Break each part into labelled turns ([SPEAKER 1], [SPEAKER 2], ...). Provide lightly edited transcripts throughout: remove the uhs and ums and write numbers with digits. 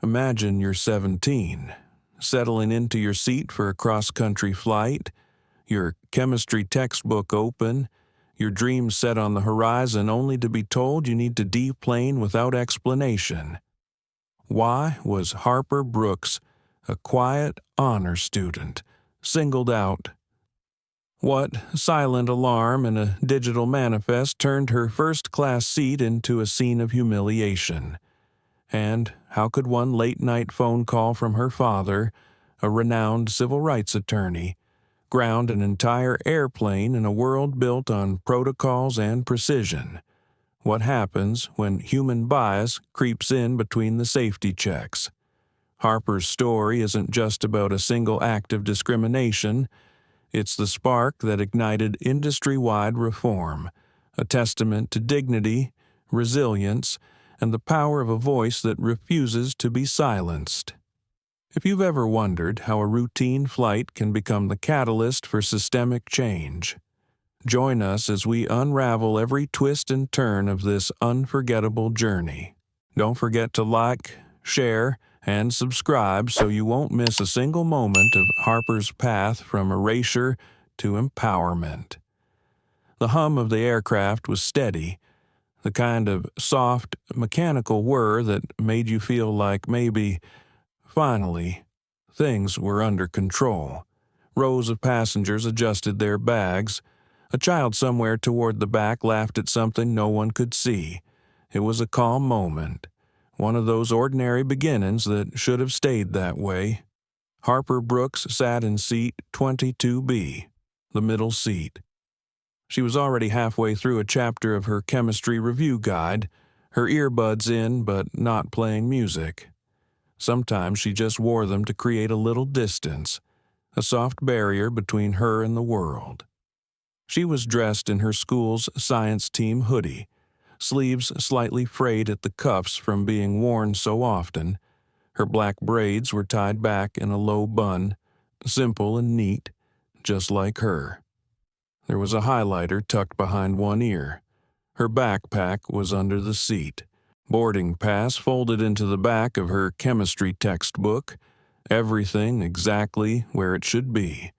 [SPEAKER 1] Imagine you're 17, settling into your seat for a cross-country flight, your chemistry textbook open, your dreams set on the horizon only to be told you need to deplane without explanation. Why was Harper Brooks, a quiet honor student, singled out? What silent alarm in a digital manifest turned her first-class seat into a scene of humiliation? And how could one late-night phone call from her father, a renowned civil rights attorney, ground an entire airplane in a world built on protocols and precision? What happens when human bias creeps in between the safety checks? Harper's story isn't just about a single act of discrimination. It's the spark that ignited industry-wide reform, a testament to dignity, resilience, and the power of a voice that refuses to be silenced. If you've ever wondered how a routine flight can become the catalyst for systemic change, join us as we unravel every twist and turn of this unforgettable journey. Don't forget to like, share, and subscribe so you won't miss a single moment of Harper's path from erasure to empowerment. The hum of the aircraft was steady, the kind of soft, mechanical whir that made you feel like maybe, finally, things were under control. Rows of passengers adjusted their bags. A child somewhere toward the back laughed at something no one could see. It was a calm moment, one of those ordinary beginnings that should have stayed that way. Harper Brooks sat in seat 22B, the middle seat. She was already halfway through a chapter of her chemistry review guide, her earbuds in but not playing music. Sometimes she just wore them to create a little distance, a soft barrier between her and the world. She was dressed in her school's science team hoodie, sleeves slightly frayed at the cuffs from being worn so often. Her black braids were tied back in a low bun, simple and neat, just like her. There was a highlighter tucked behind one ear. Her backpack was under the seat. Boarding pass folded into the back of her chemistry textbook. Everything exactly where it should be.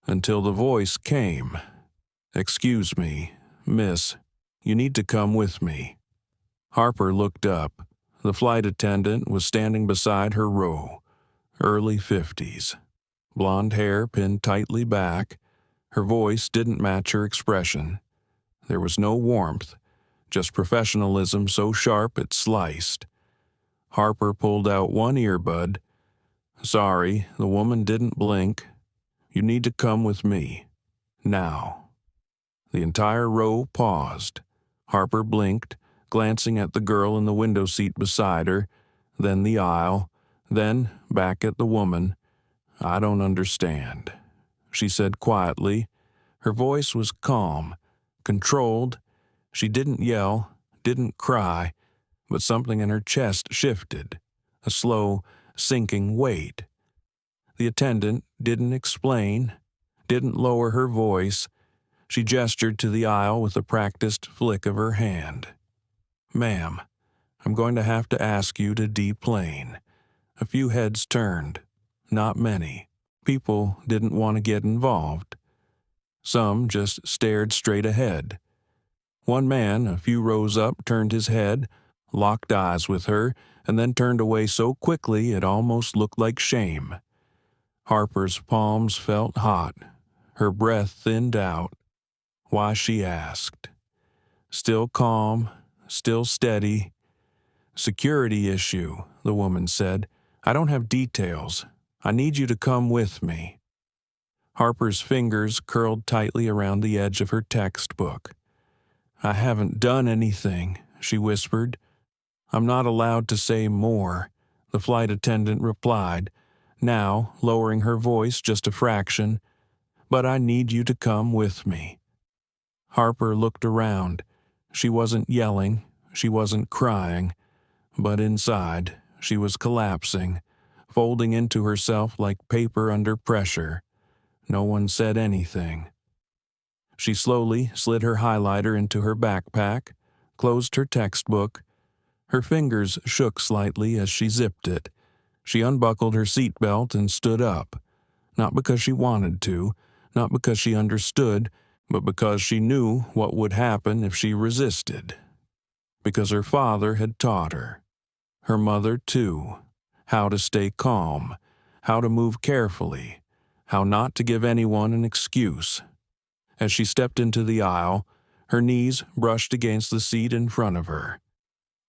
[SPEAKER 1] Until the voice came. "Excuse me, miss. You need to come with me." Harper looked up. The flight attendant was standing beside her row. Early 50s. Blonde hair pinned tightly back. Her voice didn't match her expression. There was no warmth, just professionalism so sharp it sliced. Harper pulled out one earbud. "Sorry," the woman didn't blink. "You need to come with me. Now." The entire row paused. Harper blinked, glancing at the girl in the window seat beside her, then the aisle, then back at the woman. "I don't understand," she said quietly. Her voice was calm, controlled. She didn't yell, didn't cry, but something in her chest shifted, a slow, sinking weight. The attendant didn't explain, didn't lower her voice. She gestured to the aisle with a practiced flick of her hand. "Ma'am, I'm going to have to ask you to deplane." A few heads turned. Not many. People didn't want to get involved. Some just stared straight ahead. One man, a few rows up, turned his head, locked eyes with her, and then turned away so quickly it almost looked like shame. Harper's palms felt hot. Her breath thinned out. Why, she asked. Still calm, still steady. "Security issue," the woman said. "I don't have details. I need you to come with me." Harper's fingers curled tightly around the edge of her textbook. "I haven't done anything," she whispered. "I'm not allowed to say more," the flight attendant replied, now lowering her voice just a fraction. "But I need you to come with me." Harper looked around. She wasn't yelling, she wasn't crying, but inside she was collapsing, folding into herself like paper under pressure. No one said anything. She slowly slid her highlighter into her backpack, closed her textbook. Her fingers shook slightly as she zipped it. She unbuckled her seatbelt and stood up. Not because she wanted to, not because she understood, but because she knew what would happen if she resisted. Because her father had taught her. Her mother, too. How to stay calm. How to move carefully. How not to give anyone an excuse. As she stepped into the aisle, her knees brushed against the seat in front of her.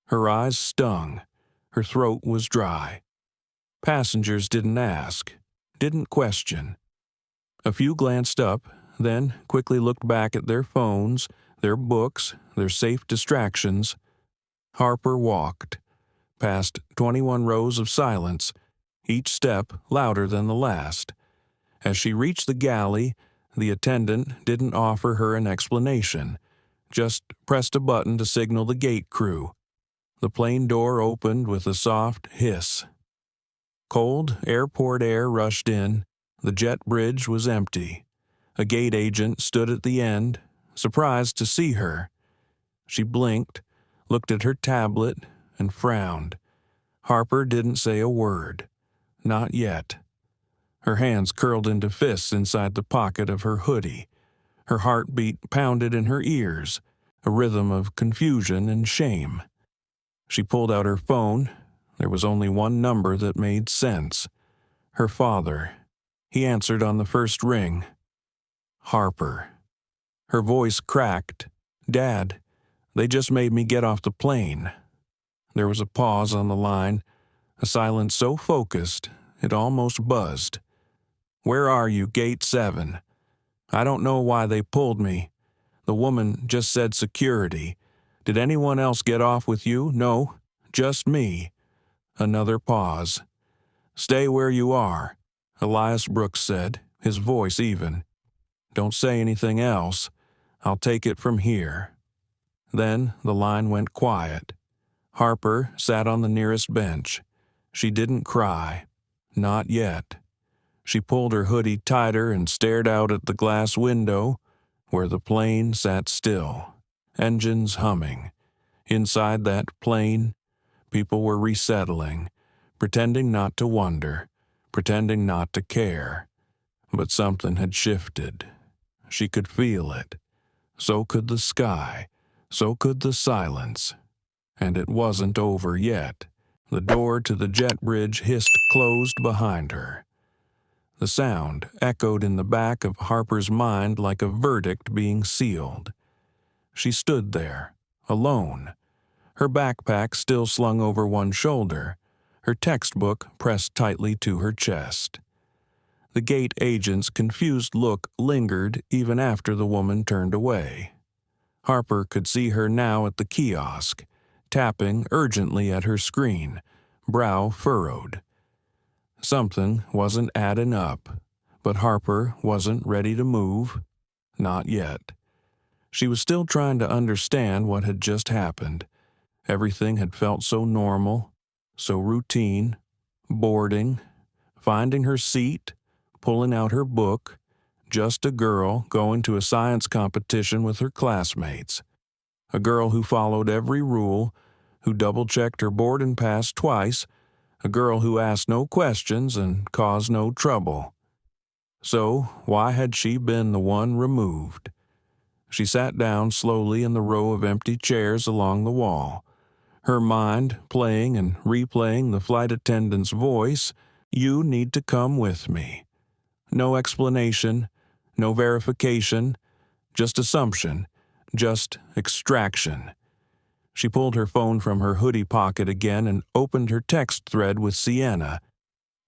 [SPEAKER 1] Her eyes stung. Her throat was dry. Passengers didn't ask, didn't question. A few glanced up, then quickly looked back at their phones, their books, their safe distractions. Harper walked, past 21 rows of silence, each step louder than the last. As she reached the galley, the attendant didn't offer her an explanation, just pressed a button to signal the gate crew. The plane door opened with a soft hiss. Cold airport air rushed in. The jet bridge was empty. A gate agent stood at the end, surprised to see her. She blinked, looked at her tablet, and frowned. Harper didn't say a word. Not yet. Her hands curled into fists inside the pocket of her hoodie. Her heartbeat pounded in her ears, a rhythm of confusion and shame. She pulled out her phone. There was only one number that made sense. Her father. He answered on the first ring. Harper. Her voice cracked. Dad, they just made me get off the plane. There was a pause on the line, a silence so focused it almost buzzed. Where are you, Gate 7? I don't know why they pulled me. The woman just said security. Did anyone else get off with you? No, just me. Another pause. Stay where you are, Elias Brooks said, his voice even. Don't say anything else. I'll take it from here. Then the line went quiet. Harper sat on the nearest bench. She didn't cry. Not yet. She pulled her hoodie tighter and stared out at the glass window, where the plane sat still, engines humming. Inside that plane, people were resettling, pretending not to wonder, pretending not to care. But something had shifted. She could feel it. So could the sky. So could the silence. And it wasn't over yet. The door to the jet bridge hissed closed behind her. The sound echoed in the back of Harper's mind like a verdict being sealed. She stood there, alone, her backpack still slung over one shoulder, her textbook pressed tightly to her chest. The gate agent's confused look lingered even after the woman turned away. Harper could see her now at the kiosk, tapping urgently at her screen, brow furrowed. Something wasn't adding up, but Harper wasn't ready to move. Not yet. She was still trying to understand what had just happened. Everything had felt so normal, so routine. Boarding, finding her seat, pulling out her book, just a girl going to a science competition with her classmates. A girl who followed every rule, who double-checked her boarding pass twice, a girl who asked no questions and caused no trouble. So, why had she been the one removed? She sat down slowly in the row of empty chairs along the wall, her mind playing and replaying the flight attendant's voice, "You need to come with me." No explanation, no verification, just assumption, just extraction. She pulled her phone from her hoodie pocket again and opened her text thread with Sienna.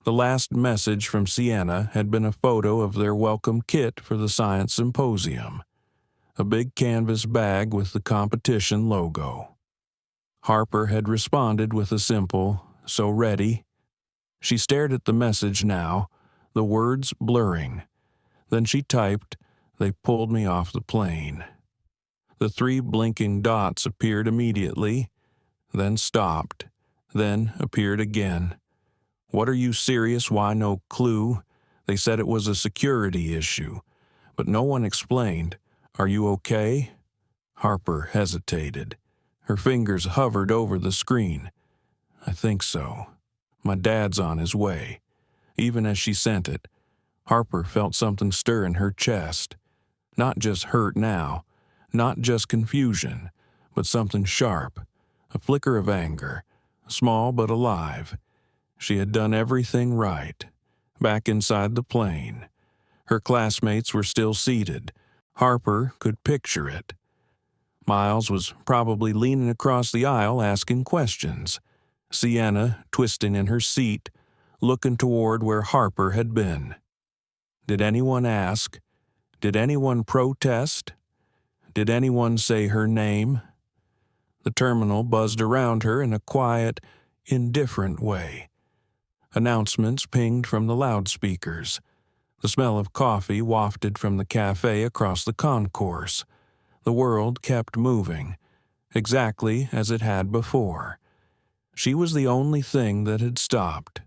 [SPEAKER 1] The last message from Sienna had been a photo of their welcome kit for the science symposium. A big canvas bag with the competition logo. Harper had responded with a simple, "So ready?" She stared at the message now, the words blurring. Then she typed, "They pulled me off the plane." The 3 blinking dots appeared immediately, then stopped, then appeared again. "What, are you serious? Why, no clue? They said it was a security issue, but no one explained. Are you okay?" Harper hesitated. Her fingers hovered over the screen. I think so. My dad's on his way. Even as she sent it, Harper felt something stir in her chest. Not just hurt now, not just confusion, but something sharp, a flicker of anger, small but alive. She had done everything right. Back inside the plane. Her classmates were still seated. Harper could picture it. Miles was probably leaning across the aisle asking questions. Sienna twisting in her seat, looking toward where Harper had been. Did anyone ask? Did anyone protest? Did anyone say her name? The terminal buzzed around her in a quiet, indifferent way. Announcements pinged from the loudspeakers. The smell of coffee wafted from the cafe across the concourse. The world kept moving, exactly as it had before. She was the only thing that had stopped.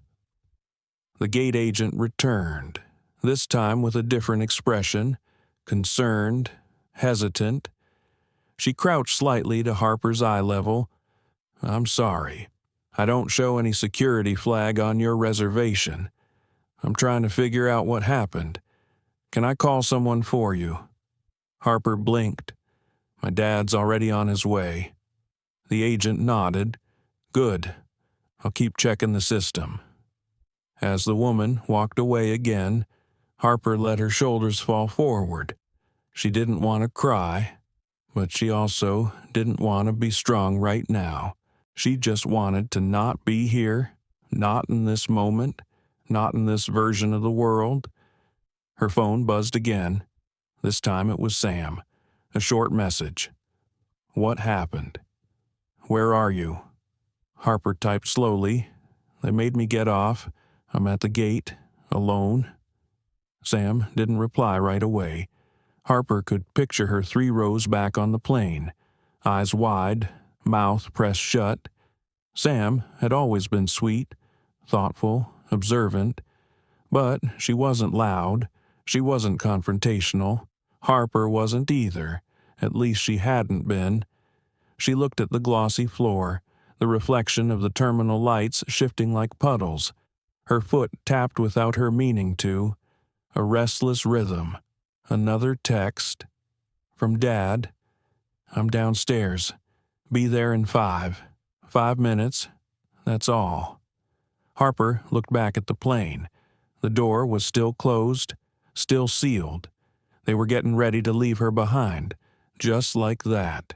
[SPEAKER 1] The gate agent returned, this time with a different expression, concerned, hesitant. She crouched slightly to Harper's eye level. "I'm sorry. I don't show any security flag on your reservation. I'm trying to figure out what happened. Can I call someone for you?" Harper blinked. "My dad's already on his way." The agent nodded. "Good. I'll keep checking the system." As the woman walked away again, Harper let her shoulders fall forward. She didn't want to cry, but she also didn't want to be strong right now. She just wanted to not be here, not in this moment, not in this version of the world. Her phone buzzed again. This time it was Sam. A short message. "What happened? Where are you?" Harper typed slowly. "They made me get off. I'm at the gate, alone." Sam didn't reply right away. Harper could picture her 3 rows back on the plane, eyes wide, mouth pressed shut. Sam had always been sweet, thoughtful, observant, but she wasn't loud, she wasn't confrontational. Harper wasn't either, at least she hadn't been. She looked at the glossy floor, the reflection of the terminal lights shifting like puddles. Her foot tapped without her meaning to, a restless rhythm. Another text. From Dad. "I'm downstairs. Be there in 5. 5 minutes. That's all." Harper looked back at the plane. The door was still closed, still sealed. They were getting ready to leave her behind, just like that.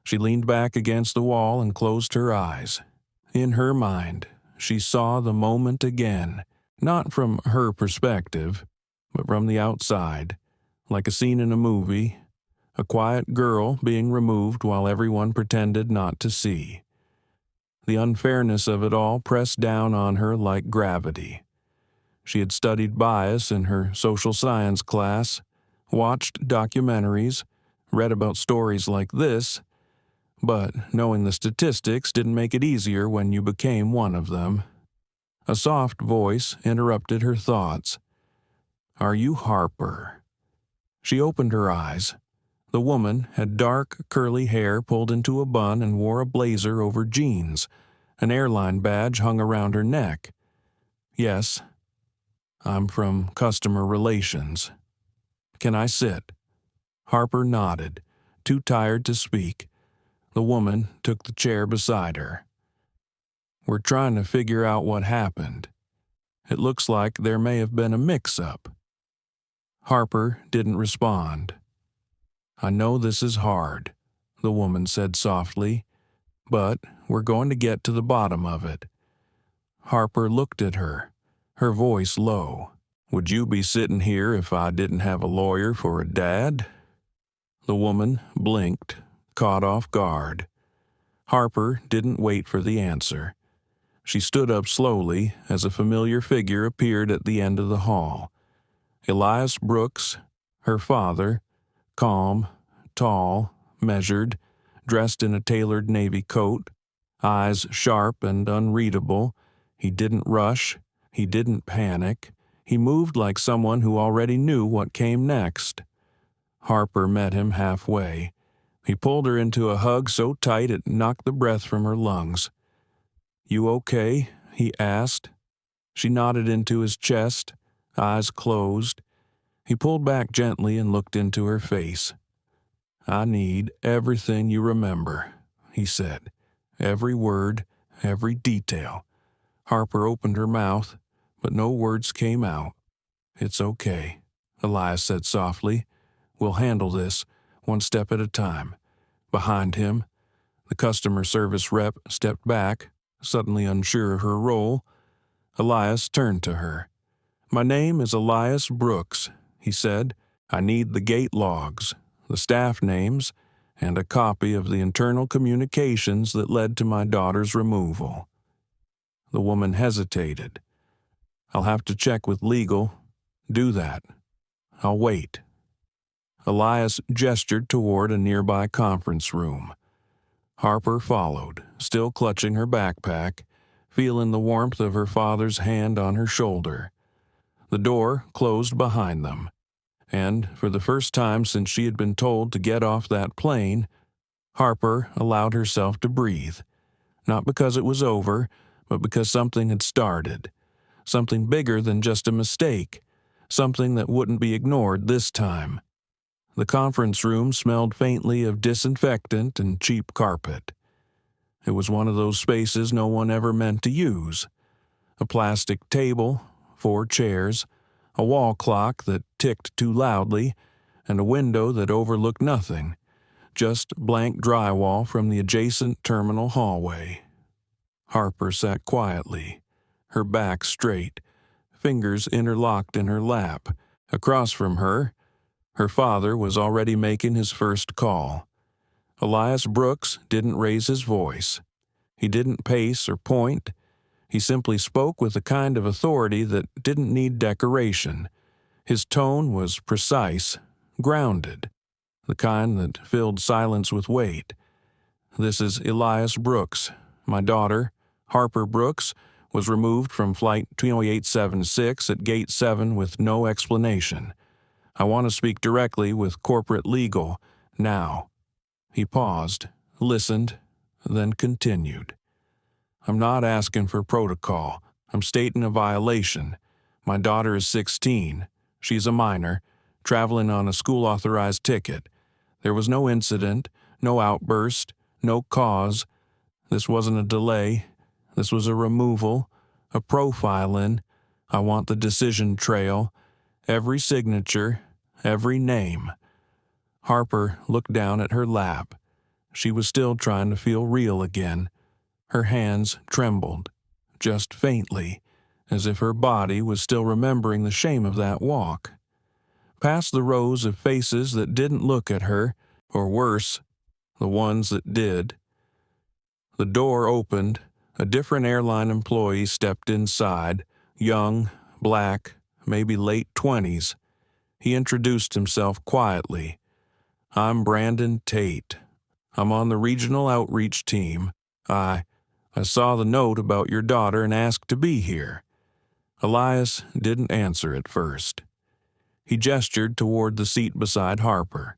[SPEAKER 1] She leaned back against the wall and closed her eyes. In her mind, she saw the moment again, not from her perspective, but from the outside, like a scene in a movie, a quiet girl being removed while everyone pretended not to see. The unfairness of it all pressed down on her like gravity. She had studied bias in her social science class, watched documentaries, read about stories like this, but knowing the statistics didn't make it easier when you became one of them. A soft voice interrupted her thoughts. "Are you Harper?" She opened her eyes. The woman had dark, curly hair pulled into a bun and wore a blazer over jeans. An airline badge hung around her neck. "Yes. I'm from customer relations. Can I sit?" Harper nodded, too tired to speak. The woman took the chair beside her. "We're trying to figure out what happened. It looks like there may have been a mix-up." Harper didn't respond. "I know this is hard," the woman said softly, "but we're going to get to the bottom of it." Harper looked at her, her voice low. "Would you be sitting here if I didn't have a lawyer for a dad?" The woman blinked, caught off guard. Harper didn't wait for the answer. She stood up slowly as a familiar figure appeared at the end of the hall. Elias Brooks, her father, calm, tall, measured, dressed in a tailored navy coat, eyes sharp and unreadable. He didn't rush. He didn't panic. He moved like someone who already knew what came next. Harper met him halfway. He pulled her into a hug so tight it knocked the breath from her lungs. "You okay?" he asked. She nodded into his chest, eyes closed. He pulled back gently and looked into her face. "I need everything you remember," he said. "Every word, every detail." Harper opened her mouth, but no words came out. "It's okay," Elias said softly. "We'll handle this, one step at a time." Behind him, the customer service rep stepped back, suddenly unsure of her role. Elias turned to her. "My name is Elias Brooks," he said. "I need the gate logs, the staff names, and a copy of the internal communications that led to my daughter's removal." The woman hesitated. "I'll have to check with legal." "Do that. I'll wait." Elias gestured toward a nearby conference room. Harper followed, still clutching her backpack, feeling the warmth of her father's hand on her shoulder. The door closed behind them, and for the first time since she had been told to get off that plane, Harper allowed herself to breathe, not because it was over, but because something had started, something bigger than just a mistake, something that wouldn't be ignored this time. The conference room smelled faintly of disinfectant and cheap carpet. It was one of those spaces no one ever meant to use. A plastic table, 4 chairs, a wall clock that ticked too loudly, and a window that overlooked nothing, just blank drywall from the adjacent terminal hallway. Harper sat quietly, her back straight, fingers interlocked in her lap. Across from her father was already making his first call. Elias Brooks didn't raise his voice. He didn't pace or point. He simply spoke with a kind of authority that didn't need decoration. His tone was precise, grounded, the kind that filled silence with weight. "This is Elias Brooks. My daughter, Harper Brooks, was removed from Flight 2876 at Gate 7 with no explanation. I want to speak directly with corporate legal, now." He paused, listened, then continued. "I'm not asking for protocol. I'm stating a violation. My daughter is 16. She's a minor, traveling on a school-authorized ticket. There was no incident, no outburst, no cause. This wasn't a delay. This was a removal, a profiling. I want the decision trail, every signature, every name." Harper looked down at her lap. She was still trying to feel real again. Her hands trembled, just faintly, as if her body was still remembering the shame of that walk. Past the rows of faces that didn't look at her, or worse, the ones that did. The door opened. A different airline employee stepped inside, young, black, maybe late 20s. He introduced himself quietly. "I'm Brandon Tate. I'm on the regional outreach team. I saw the note about your daughter and asked to be here." Elias didn't answer at first. He gestured toward the seat beside Harper.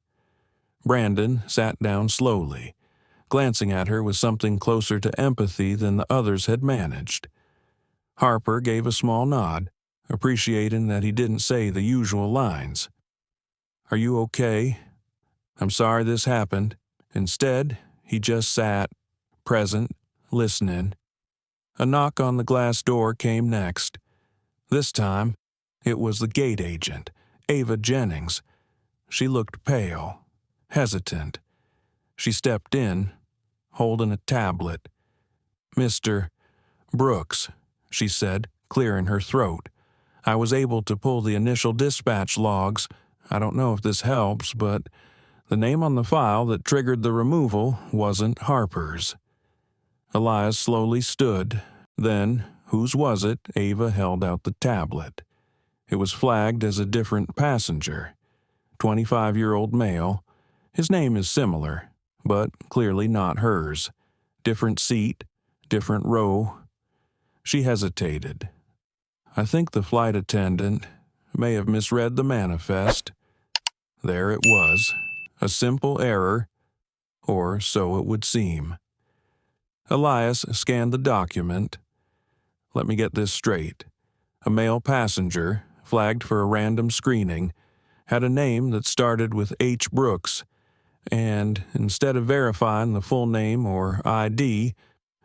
[SPEAKER 1] Brandon sat down slowly, glancing at her with something closer to empathy than the others had managed. Harper gave a small nod, appreciating that he didn't say the usual lines. "Are you okay? I'm sorry this happened." Instead, he just sat, present, listening. A knock on the glass door came next. This time, it was the gate agent, Ava Jennings. She looked pale, hesitant. She stepped in, holding a tablet. "Mr. Brooks," she said, clearing her throat. "I was able to pull the initial dispatch logs. I don't know if this helps, but the name on the file that triggered the removal wasn't Harper's." Elias slowly stood. Then, whose was it? Ava held out the tablet. It was flagged as a different passenger. 25-year-old male. His name is similar, but clearly not hers. Different seat, different row. She hesitated. "I think the flight attendant may have misread the manifest." There it was. A simple error, or so it would seem. Elias scanned the document. Let me get this straight. A male passenger, flagged for a random screening, had a name that started with H. Brooks, and instead of verifying the full name or ID,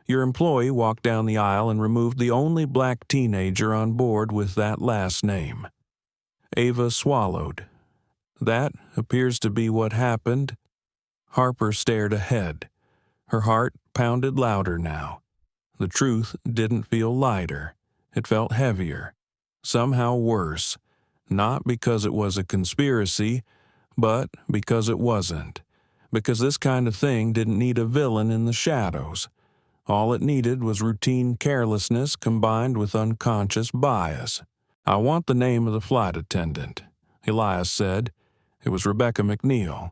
[SPEAKER 1] your employee walked down the aisle and removed the only black teenager on board with that last name. Ava swallowed. That appears to be what happened. Harper stared ahead. Her heart pounded louder now. The truth didn't feel lighter. It felt heavier. Somehow worse. Not because it was a conspiracy, but because it wasn't. Because this kind of thing didn't need a villain in the shadows. All it needed was routine carelessness combined with unconscious bias. I want the name of the flight attendant, Elias said. It was Rebecca McNeil.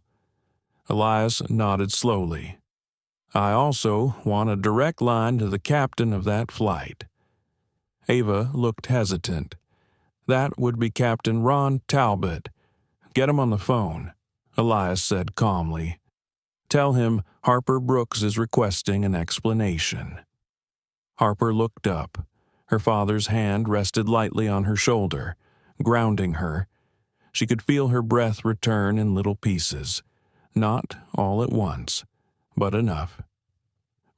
[SPEAKER 1] Elias nodded slowly. I also want a direct line to the captain of that flight. Ava looked hesitant. That would be Captain Ron Talbot. Get him on the phone, Elias said calmly. Tell him Harper Brooks is requesting an explanation. Harper looked up. Her father's hand rested lightly on her shoulder, grounding her. She could feel her breath return in little pieces. Not all at once, but enough.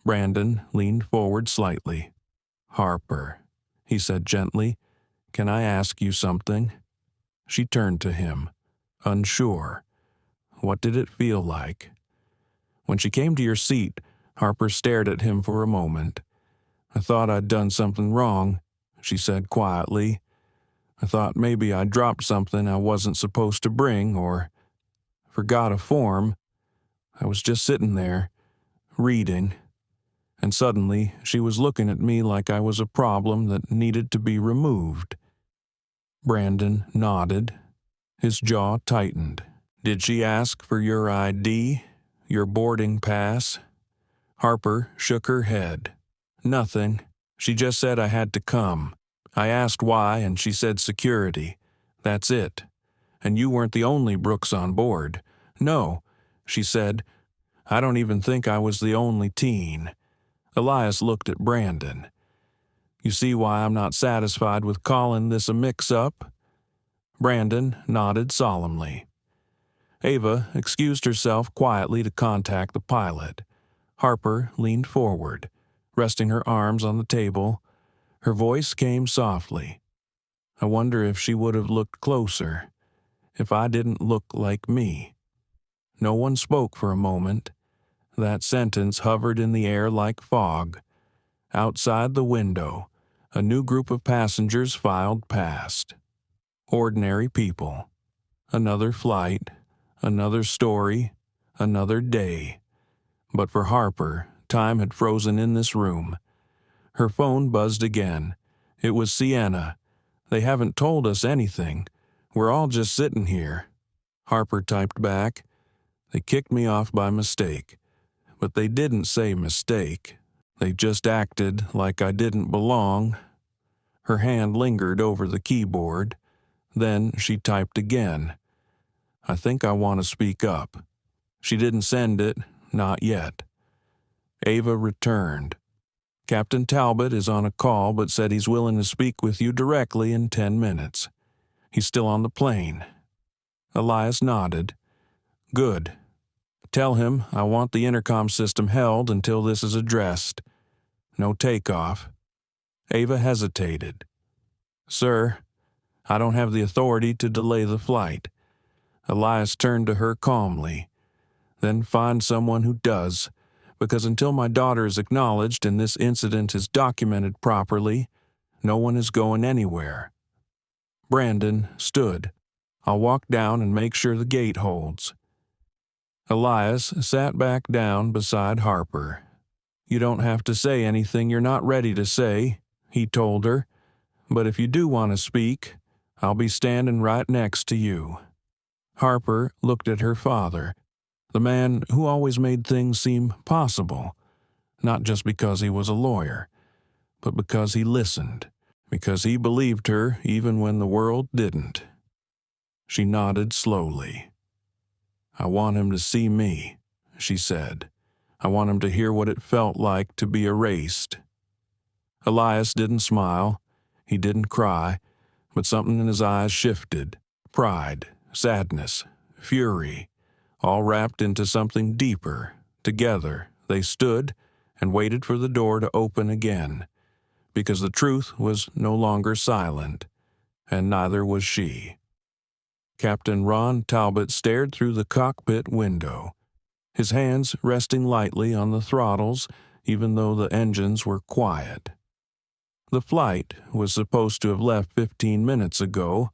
[SPEAKER 1] Brandon leaned forward slightly. Harper, he said gently, can I ask you something? She turned to him, unsure. What did it feel like? When she came to your seat, Harper stared at him for a moment. I thought I'd done something wrong, she said quietly. I thought maybe I dropped something I wasn't supposed to bring or forgot a form. I was just sitting there, reading, and suddenly she was looking at me like I was a problem that needed to be removed. Brandon nodded. His jaw tightened. Did she ask for your ID? Your boarding pass? Harper shook her head. Nothing. She just said I had to come. I asked why, and she said security. That's it. And you weren't the only Brooks on board. No, she said. I don't even think I was the only teen. Elias looked at Brandon. You see why I'm not satisfied with calling this a mix-up? Brandon nodded solemnly. Ava excused herself quietly to contact the pilot. Harper leaned forward, resting her arms on the table. Her voice came softly. I wonder if she would have looked closer, if I didn't look like me. No one spoke for a moment. That sentence hovered in the air like fog. Outside the window, a new group of passengers filed past. Ordinary people. Another flight, another story, another day. But for Harper, time had frozen in this room. Her phone buzzed again. It was Sienna. They haven't told us anything. We're all just sitting here. Harper typed back. They kicked me off by mistake. But they didn't say mistake. They just acted like I didn't belong. Her hand lingered over the keyboard. Then she typed again. I think I want to speak up. She didn't send it, not yet. Ava returned. Captain Talbot is on a call but said he's willing to speak with you directly in 10 minutes. He's still on the plane. Elias nodded. Good. Tell him I want the intercom system held until this is addressed. No takeoff. Ava hesitated. Sir, I don't have the authority to delay the flight. Elias turned to her calmly. Then find someone who does, because until my daughter is acknowledged and this incident is documented properly, no one is going anywhere. Brandon stood. I'll walk down and make sure the gate holds. Elias sat back down beside Harper. You don't have to say anything you're not ready to say, he told her. But if you do want to speak, I'll be standing right next to you. Harper looked at her father, the man who always made things seem possible, not just because he was a lawyer, but because he listened, because he believed her even when the world didn't. She nodded slowly. I want him to see me, she said. "I want him to hear what it felt like to be erased." Elias didn't smile. He didn't cry, but something in his eyes shifted. Pride, sadness, fury, all wrapped into something deeper. Together, they stood and waited for the door to open again, because the truth was no longer silent, and neither was she. Captain Ron Talbot stared through the cockpit window, his hands resting lightly on the throttles, even though the engines were quiet. The flight was supposed to have left 15 minutes ago.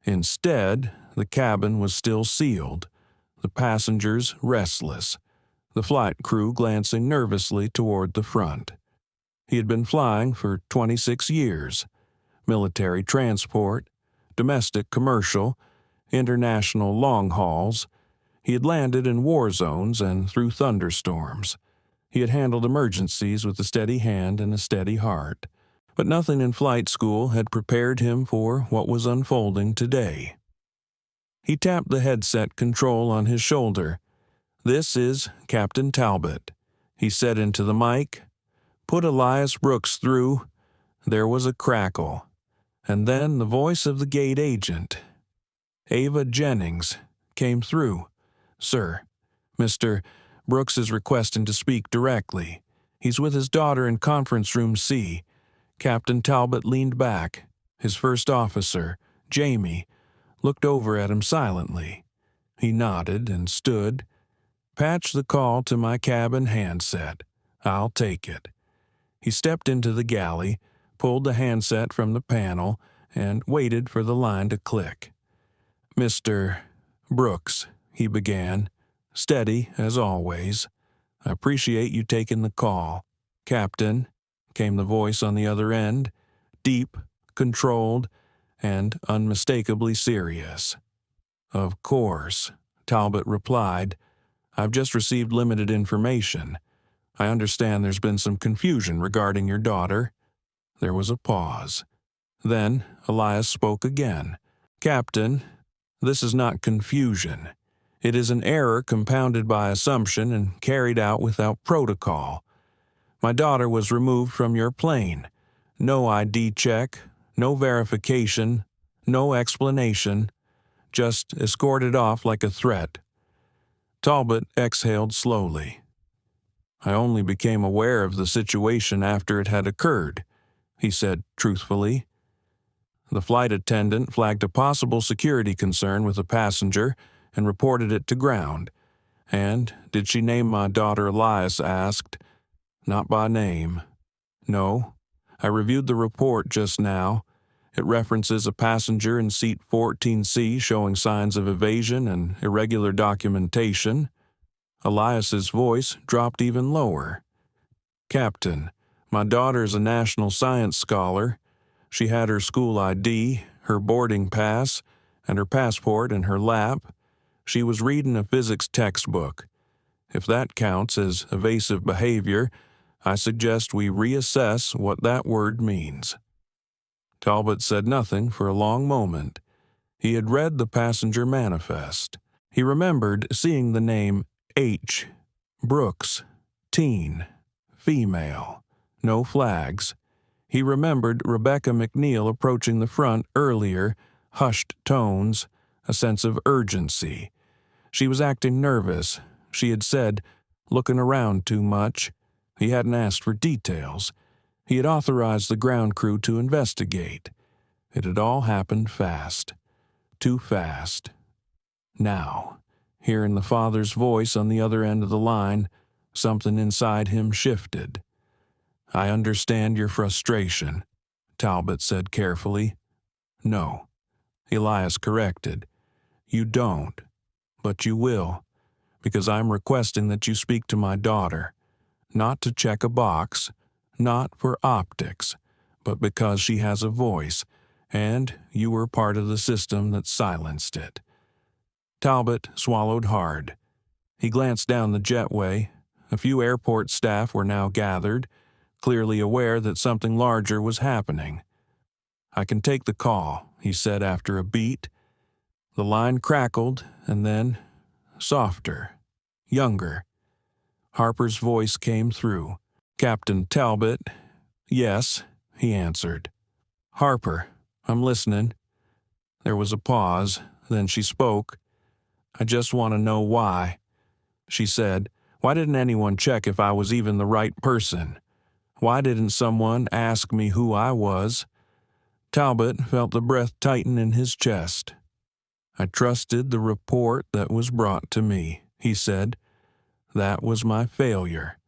[SPEAKER 1] Instead, the cabin was still sealed, the passengers restless, the flight crew glancing nervously toward the front. He had been flying for 26 years, military transport, domestic commercial, international long hauls. He had landed in war zones and through thunderstorms. He had handled emergencies with a steady hand and a steady heart. But nothing in flight school had prepared him for what was unfolding today. He tapped the headset control on his shoulder. "This is Captain Talbot," he said into the mic. "Put Elias Brooks through." There was a crackle, and then the voice of the gate agent, Ava Jennings, came through. "Sir, Mr. Brooks is requesting to speak directly. He's with his daughter in conference room C." Captain Talbot leaned back. His first officer, Jamie, looked over at him silently. He nodded and stood. "Patch the call to my cabin handset. I'll take it." He stepped into the galley, pulled the handset from the panel, and waited for the line to click. "Mr. Brooks," he began, steady as always. "I appreciate you taking the call." "Captain," came the voice on the other end, deep, controlled, and unmistakably serious. "Of course," Talbot replied. "I've just received limited information. I understand there's been some confusion regarding your daughter." There was a pause. Then Elias spoke again. "Captain, this is not confusion. It is an error compounded by assumption and carried out without protocol. My daughter was removed from your plane. No ID check, no verification, no explanation, just escorted off like a threat." Talbot exhaled slowly. "I only became aware of the situation after it had occurred," he said truthfully. "The flight attendant flagged a possible security concern with a passenger and reported it to ground. And did she name my daughter?" Elias asked. "Not by name. No. I reviewed the report just now. It references a passenger in seat 14C showing signs of evasion and irregular documentation." Elias's voice dropped even lower. "Captain, my daughter's a national science scholar. She had her school ID, her boarding pass, and her passport in her lap. She was reading a physics textbook. If that counts as evasive behavior, I suggest we reassess what that word means." Talbot said nothing for a long moment. He had read the passenger manifest. He remembered seeing the name H. Brooks, teen, female, no flags. He remembered Rebecca McNeil approaching the front earlier, hushed tones, a sense of urgency. She was acting nervous. She had said, "looking around too much." He hadn't asked for details. He had authorized the ground crew to investigate. It had all happened fast. Too fast. Now, hearing the father's voice on the other end of the line, something inside him shifted. "I understand your frustration," Talbot said carefully. "No," Elias corrected. "You don't, but you will, because I'm requesting that you speak to my daughter. Not to check a box, not for optics, but because she has a voice, and you were part of the system that silenced it." Talbot swallowed hard. He glanced down the jetway. A few airport staff were now gathered, clearly aware that something larger was happening. "I can take the call," he said after a beat. The line crackled, and then, softer, younger, Harper's voice came through. "Captain Talbot." "Yes," he answered. "Harper, I'm listening." There was a pause, then she spoke. "I just want to know why." She said, "Why didn't anyone check if I was even the right person? Why didn't someone ask me who I was?" Talbot felt the breath tighten in his chest. "I trusted the report that was brought to me," he said. "That was my failure."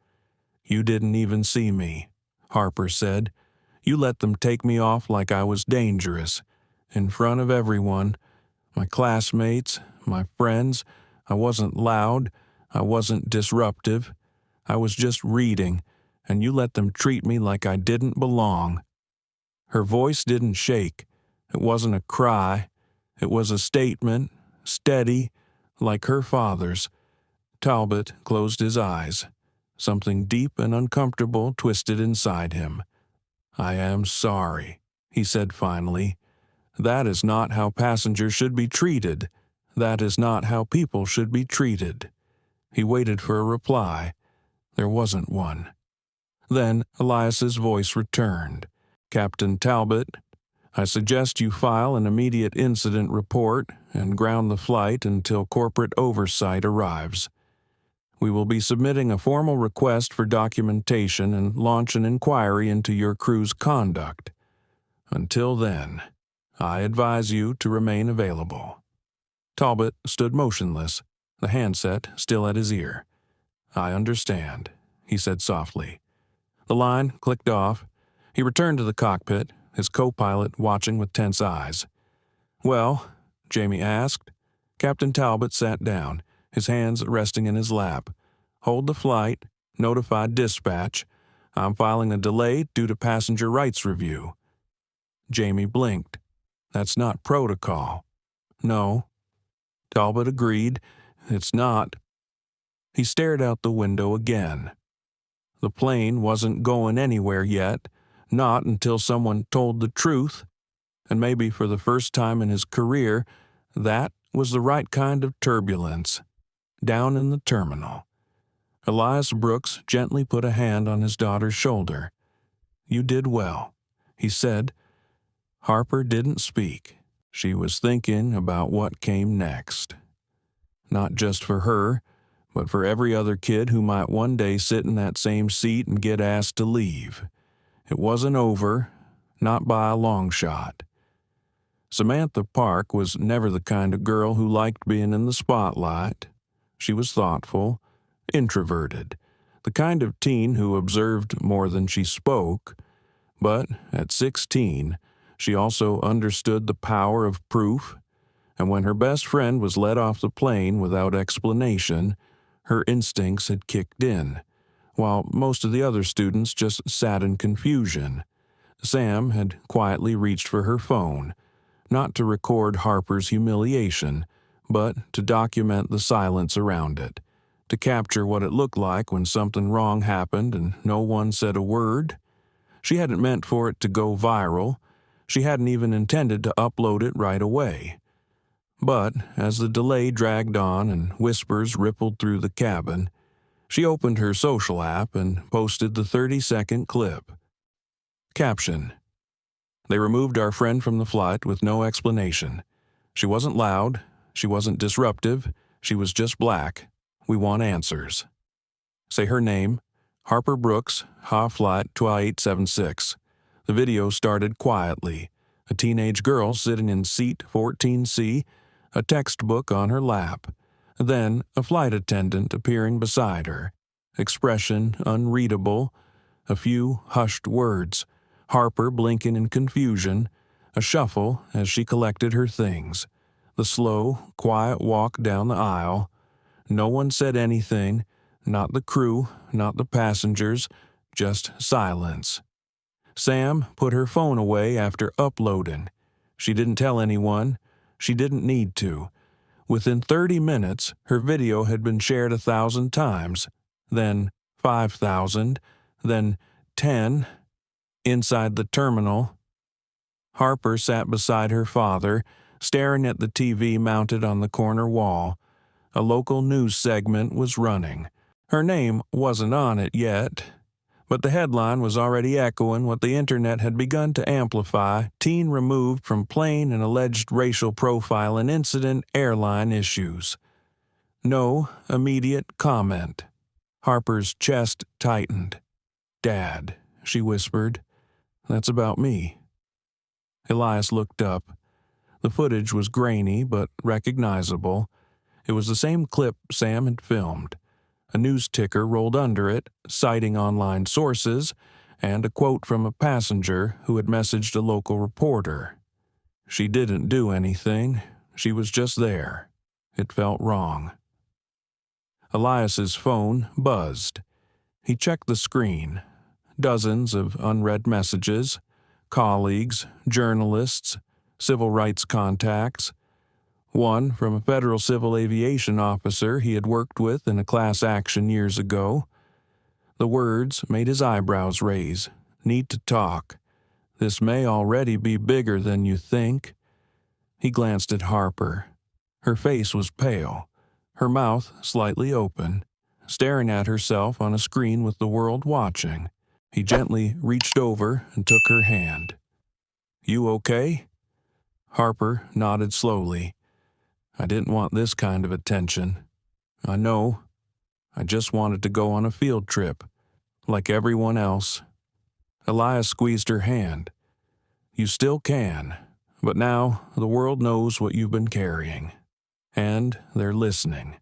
[SPEAKER 1] "You didn't even see me," Harper said. "You let them take me off like I was dangerous. In front of everyone, my classmates, my friends. I wasn't loud. I wasn't disruptive. I was just reading, and you let them treat me like I didn't belong." Her voice didn't shake. It wasn't a cry. It was a statement, steady, like her father's. Talbot closed his eyes. Something deep and uncomfortable twisted inside him. "I am sorry," he said finally. "That is not how passengers should be treated. That is not how people should be treated." He waited for a reply. There wasn't one. Then Elias's voice returned. "Captain Talbot, I suggest you file an immediate incident report and ground the flight until corporate oversight arrives. We will be submitting a formal request for documentation and launch an inquiry into your crew's conduct. Until then, I advise you to remain available." Talbot stood motionless, the handset still at his ear. "I understand," he said softly. The line clicked off. He returned to the cockpit, his co-pilot watching with tense eyes. "Well?" Jamie asked. Captain Talbot sat down, his hands resting in his lap. "Hold the flight. Notify dispatch. I'm filing a delay due to passenger rights review." Jamie blinked. "That's not protocol." "No." Talbot agreed. "It's not." He stared out the window again. The plane wasn't going anywhere yet, not until someone told the truth, and maybe for the first time in his career, that was the right kind of turbulence. Down in the terminal, Elias Brooks gently put a hand on his daughter's shoulder. "You did well," he said. Harper didn't speak. She was thinking about what came next. Not just for her, but for every other kid who might one day sit in that same seat and get asked to leave. It wasn't over, not by a long shot. Samantha Park was never the kind of girl who liked being in the spotlight. She was thoughtful, introverted, the kind of teen who observed more than she spoke. But at 16, she also understood the power of proof, and when her best friend was let off the plane without explanation, her instincts had kicked in, while most of the other students just sat in confusion. Sam had quietly reached for her phone, not to record Harper's humiliation, but to document the silence around it, to capture what it looked like when something wrong happened and no one said a word. She hadn't meant for it to go viral. She hadn't even intended to upload it right away. But as the delay dragged on and whispers rippled through the cabin, she opened her social app and posted the 30-second clip. Caption: "They removed our friend from the flight with no explanation. She wasn't loud. She wasn't disruptive. She was just black. We want answers." Say her name: Harper Brooks, Ha Flight 2876. The video started quietly. A teenage girl sitting in seat 14C, a textbook on her lap. Then a flight attendant appearing beside her. Expression unreadable. A few hushed words. Harper blinking in confusion. A shuffle as she collected her things. The slow, quiet walk down the aisle. No one said anything. Not the crew, not the passengers. Just silence. Sam put her phone away after uploading. She didn't tell anyone. She didn't need to. Within 30 minutes, her video had been shared 1,000 times, then 5,000, then 10. Inside the terminal, Harper sat beside her father, staring at the TV mounted on the corner wall. A local news segment was running. Her name wasn't on it yet, but the headline was already echoing what the internet had begun to amplify: teen removed from plane and alleged racial profiling incident, airline issues. No immediate comment. Harper's chest tightened. "Dad," she whispered. "That's about me." Elias looked up. The footage was grainy but recognizable. It was the same clip Sam had filmed. A news ticker rolled under it, citing online sources, and a quote from a passenger who had messaged a local reporter. She didn't do anything. She was just there. It felt wrong. Elias's phone buzzed. He checked the screen. Dozens of unread messages. Colleagues, journalists, civil rights contacts. One from a federal civil aviation officer he had worked with in a class action years ago. The words made his eyebrows raise. "Need to talk. This may already be bigger than you think." He glanced at Harper. Her face was pale, her mouth slightly open, staring at herself on a screen with the world watching. He gently reached over and took her hand. "You okay?" Harper nodded slowly. "I didn't want this kind of attention. I know. I just wanted to go on a field trip, like everyone else." Elias squeezed her hand. "You still can, but now the world knows what you've been carrying. And they're listening."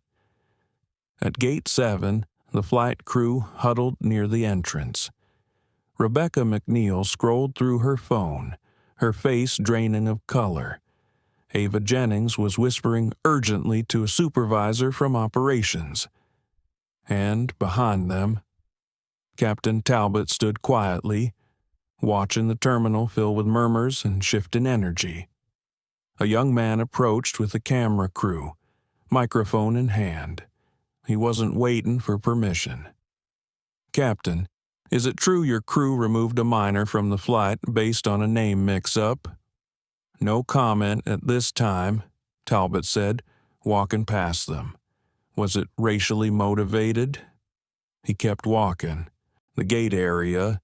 [SPEAKER 1] At Gate 7, the flight crew huddled near the entrance. Rebecca McNeil scrolled through her phone, her face draining of color. Ava Jennings was whispering urgently to a supervisor from operations. And behind them, Captain Talbot stood quietly, watching the terminal fill with murmurs and shifting energy. A young man approached with a camera crew, microphone in hand. He wasn't waiting for permission. "Captain, is it true your crew removed a minor from the flight based on a name mix-up?" "No comment at this time," Talbot said, walking past them. "Was it racially motivated?" He kept walking. The gate area,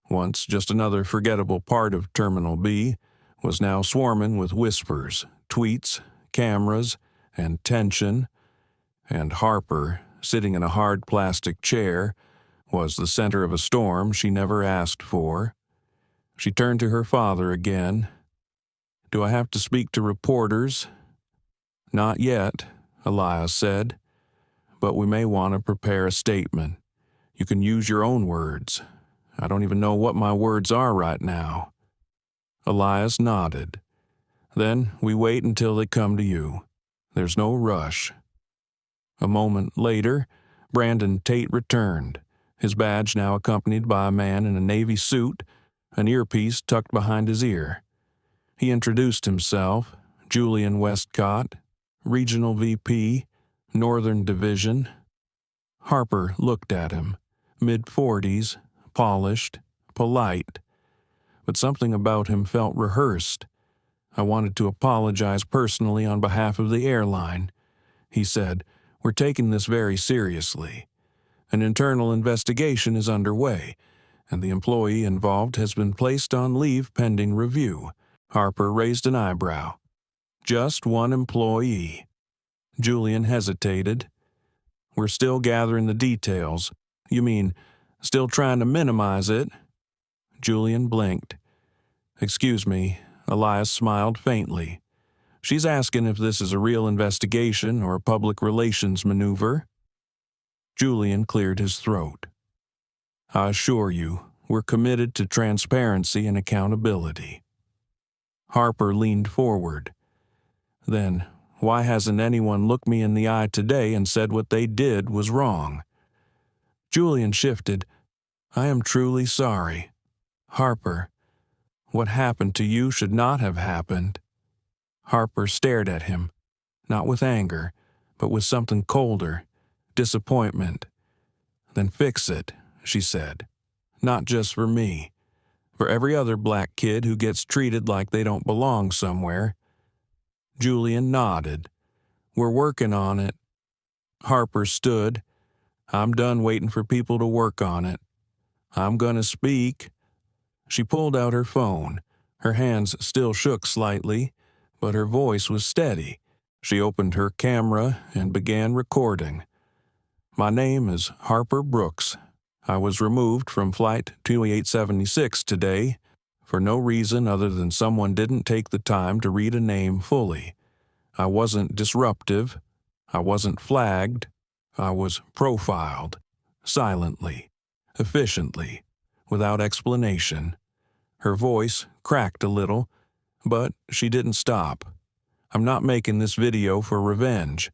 [SPEAKER 1] once just another forgettable part of Terminal B, was now swarming with whispers, tweets, cameras, and tension. And Harper, sitting in a hard plastic chair, was the center of a storm she never asked for. She turned to her father again. "Do I have to speak to reporters?" "Not yet," Elias said, "but we may want to prepare a statement. You can use your own words. I don't even know what my words are right now." Elias nodded. "Then we wait until they come to you. There's no rush." A moment later, Brandon Tate returned, his badge now accompanied by a man in a navy suit, an earpiece tucked behind his ear. He introduced himself: Julian Westcott, Regional VP, Northern Division. Harper looked at him, mid-40s, polished, polite, but something about him felt rehearsed. "I wanted to apologize personally on behalf of the airline," he said. "We're taking this very seriously. An internal investigation is underway, and the employee involved has been placed on leave pending review." Harper raised an eyebrow. "Just one employee." Julian hesitated. "We're still gathering the details." "You mean, still trying to minimize it?" Julian blinked. "Excuse me," Elias smiled faintly. "She's asking if this is a real investigation or a public relations maneuver." Julian cleared his throat. "I assure you, we're committed to transparency and accountability." Harper leaned forward. "Then, why hasn't anyone looked me in the eye today and said what they did was wrong?" Julian shifted. "I am truly sorry. Harper, what happened to you should not have happened." Harper stared at him, not with anger, but with something colder, disappointment. "Then fix it," she said. "Not just for me. For every other black kid who gets treated like they don't belong somewhere." Julian nodded. "We're working on it." Harper stood. I'm done waiting for people to work on it. I'm gonna speak." She pulled out her phone. Her hands still shook slightly, but her voice was steady. She opened her camera and began recording. "My name is Harper Brooks. I was removed from Flight 2876 today for no reason other than someone didn't take the time to read a name fully. I wasn't disruptive. I wasn't flagged. I was profiled. Silently. Efficiently. Without explanation." Her voice cracked a little, but she didn't stop. "I'm not making this video for revenge.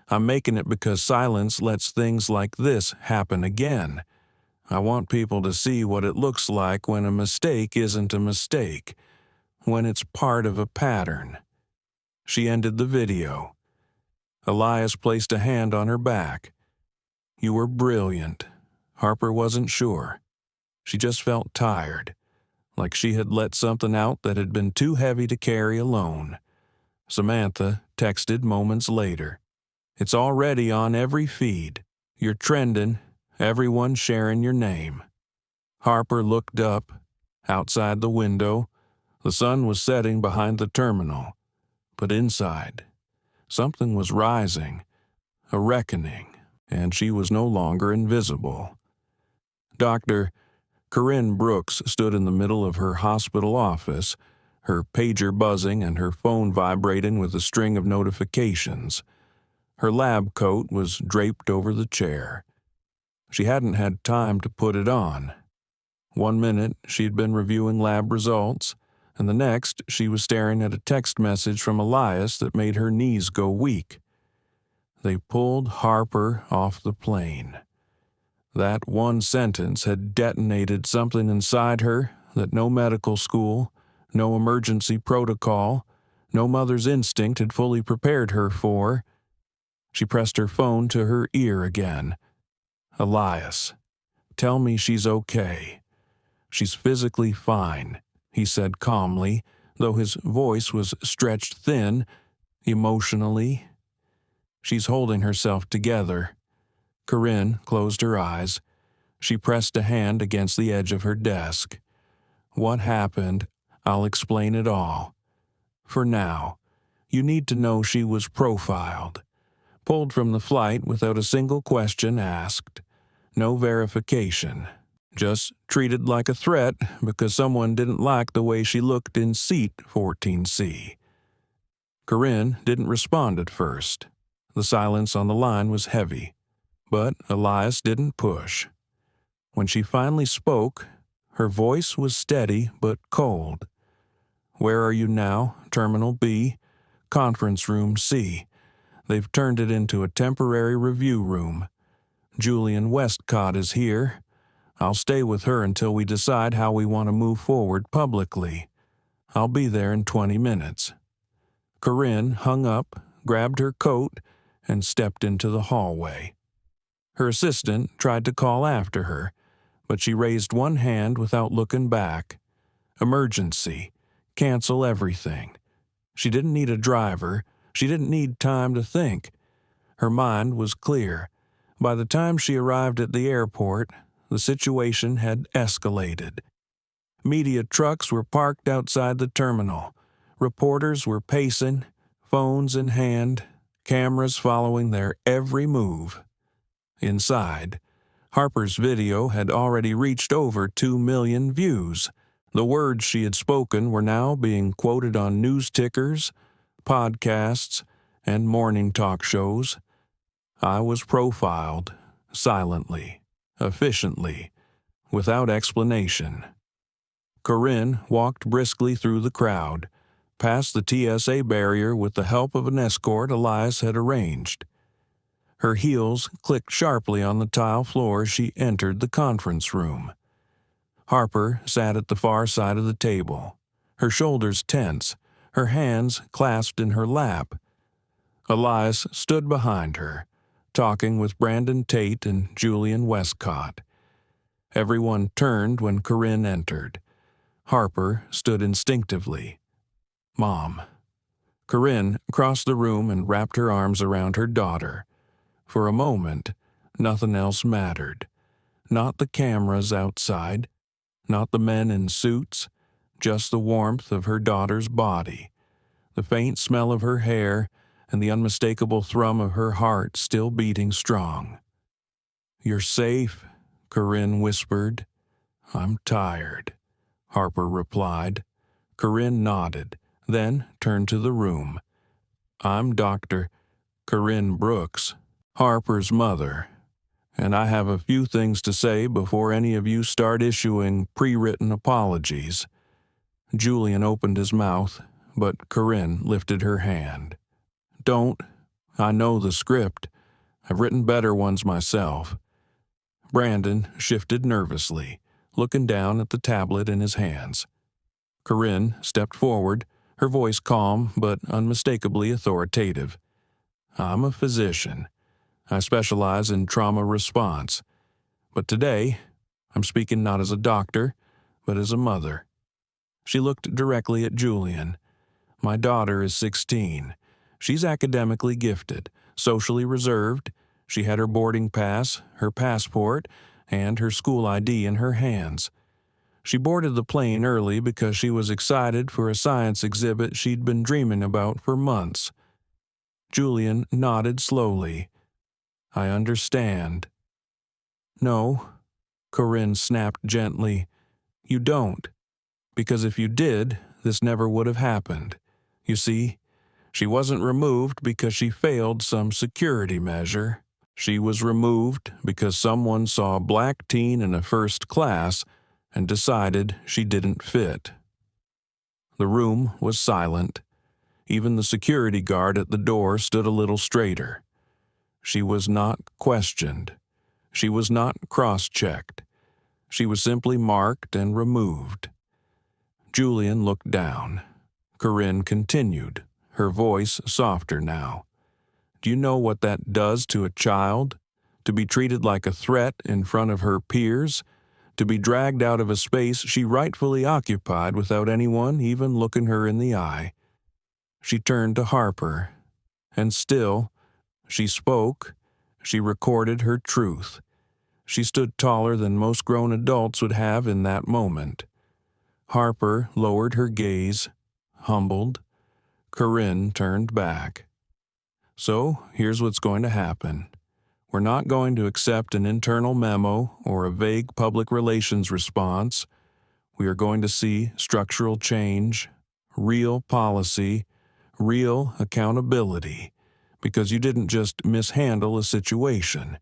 [SPEAKER 1] I'm making it because silence lets things like this happen again. I want people to see what it looks like when a mistake isn't a mistake, when it's part of a pattern." She ended the video. Elias placed a hand on her back. "You were brilliant." Harper wasn't sure. She just felt tired, like she had let something out that had been too heavy to carry alone. Samantha texted moments later. "It's already on every feed. You're trending. Everyone's sharing your name." Harper looked up. Outside the window, the sun was setting behind the terminal. But inside, something was rising, a reckoning, and she was no longer invisible. Dr. Corinne Brooks stood in the middle of her hospital office, her pager buzzing and her phone vibrating with a string of notifications. Her lab coat was draped over the chair. She hadn't had time to put it on. 1 minute she'd been reviewing lab results, and the next she was staring at a text message from Elias that made her knees go weak. They pulled Harper off the plane. That one sentence had detonated something inside her that no medical school, no emergency protocol, no mother's instinct had fully prepared her for. She pressed her phone to her ear again. "Elias, tell me she's okay." "She's physically fine," he said calmly, though his voice was stretched thin, emotionally. "She's holding herself together." Corinne closed her eyes. She pressed a hand against the edge of her desk. "What happened? I'll explain it all. For now, you need to know she was profiled. Pulled from the flight without a single question asked. No verification. Just treated like a threat because someone didn't like the way she looked in seat 14C. Corinne didn't respond at first. The silence on the line was heavy. But Elias didn't push. When she finally spoke, her voice was steady but cold. "Where are you now? Terminal B? Conference room C. They've turned it into a temporary review room. Julian Westcott is here. I'll stay with her until we decide how we want to move forward publicly. I'll be there in 20 minutes. Corinne hung up, grabbed her coat, and stepped into the hallway. Her assistant tried to call after her, but she raised one hand without looking back. Emergency. Cancel everything. She didn't need a driver. She didn't need time to think. Her mind was clear. By the time she arrived at the airport, the situation had escalated. Media trucks were parked outside the terminal. Reporters were pacing, phones in hand, cameras following their every move. Inside, Harper's video had already reached over 2 million views. The words she had spoken were now being quoted on news tickers, podcasts, and morning talk shows. I was profiled, silently, efficiently, without explanation. Corinne walked briskly through the crowd, past the TSA barrier with the help of an escort Elias had arranged. Her heels clicked sharply on the tile floor as she entered the conference room. Harper sat at the far side of the table, her shoulders tense, her hands clasped in her lap. Elias stood behind her, talking with Brandon Tate and Julian Westcott. Everyone turned when Corinne entered. Harper stood instinctively. "Mom." Corinne crossed the room and wrapped her arms around her daughter. For a moment, Nothing else mattered. Not the cameras outside, not the men in suits, just the warmth of her daughter's body, the faint smell of her hair, and the unmistakable thrum of her heart still beating strong. "You're safe," Corinne whispered. "I'm tired," Harper replied. Corinne nodded, then turned to the room. "I'm Dr. Corinne Brooks, Harper's mother, and I have a few things to say before any of you start issuing pre-written apologies." Julian opened his mouth, but Corinne lifted her hand. "Don't. I know the script. I've written better ones myself." Brandon shifted nervously, looking down at the tablet in his hands. Corinne stepped forward, her voice calm but unmistakably authoritative. "I'm a physician. I specialize in trauma response. But today, I'm speaking not as a doctor, but as a mother." She looked directly at Julian. "My daughter is 16. She's academically gifted, socially reserved. She had her boarding pass, her passport, and her school ID in her hands. She boarded the plane early because she was excited for a science exhibit she'd been dreaming about for months." Julian nodded slowly. "I understand." "No," Corinne snapped gently. "You don't. Because if you did, this never would have happened. You see, she wasn't removed because she failed some security measure. She was removed because someone saw a black teen in a first class and decided she didn't fit." The room was silent. Even the security guard at the door stood a little straighter. She was not questioned. She was not cross-checked. She was simply marked and removed. Julian looked down. Corinne continued, her voice softer now. "Do you know what that does to a child? To be treated like a threat in front of her peers? To be dragged out of a space she rightfully occupied without anyone even looking her in the eye?" She turned to Harper, and still, she spoke, she recorded her truth. She stood taller than most grown adults would have in that moment. Harper lowered her gaze, humbled. Corinne turned back. "So, here's what's going to happen. We're not going to accept an internal memo or a vague public relations response. We are going to see structural change, real policy, real accountability, because you didn't just mishandle a situation.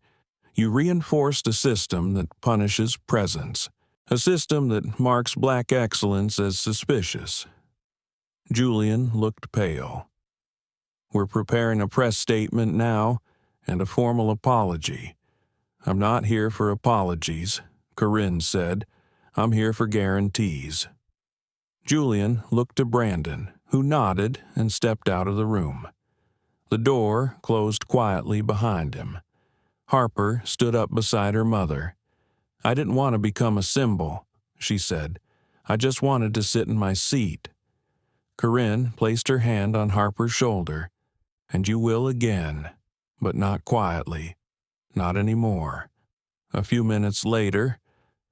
[SPEAKER 1] You reinforced a system that punishes presence, a system that marks black excellence as suspicious." Julian looked pale. "We're preparing a press statement now and a formal apology." "I'm not here for apologies," Corinne said. "I'm here for guarantees." Julian looked to Brandon, who nodded and stepped out of the room. The door closed quietly behind him. Harper stood up beside her mother. "I didn't want to become a symbol," she said. "I just wanted to sit in my seat." Corinne placed her hand on Harper's shoulder. "And you will again, but not quietly. Not anymore." A few minutes later,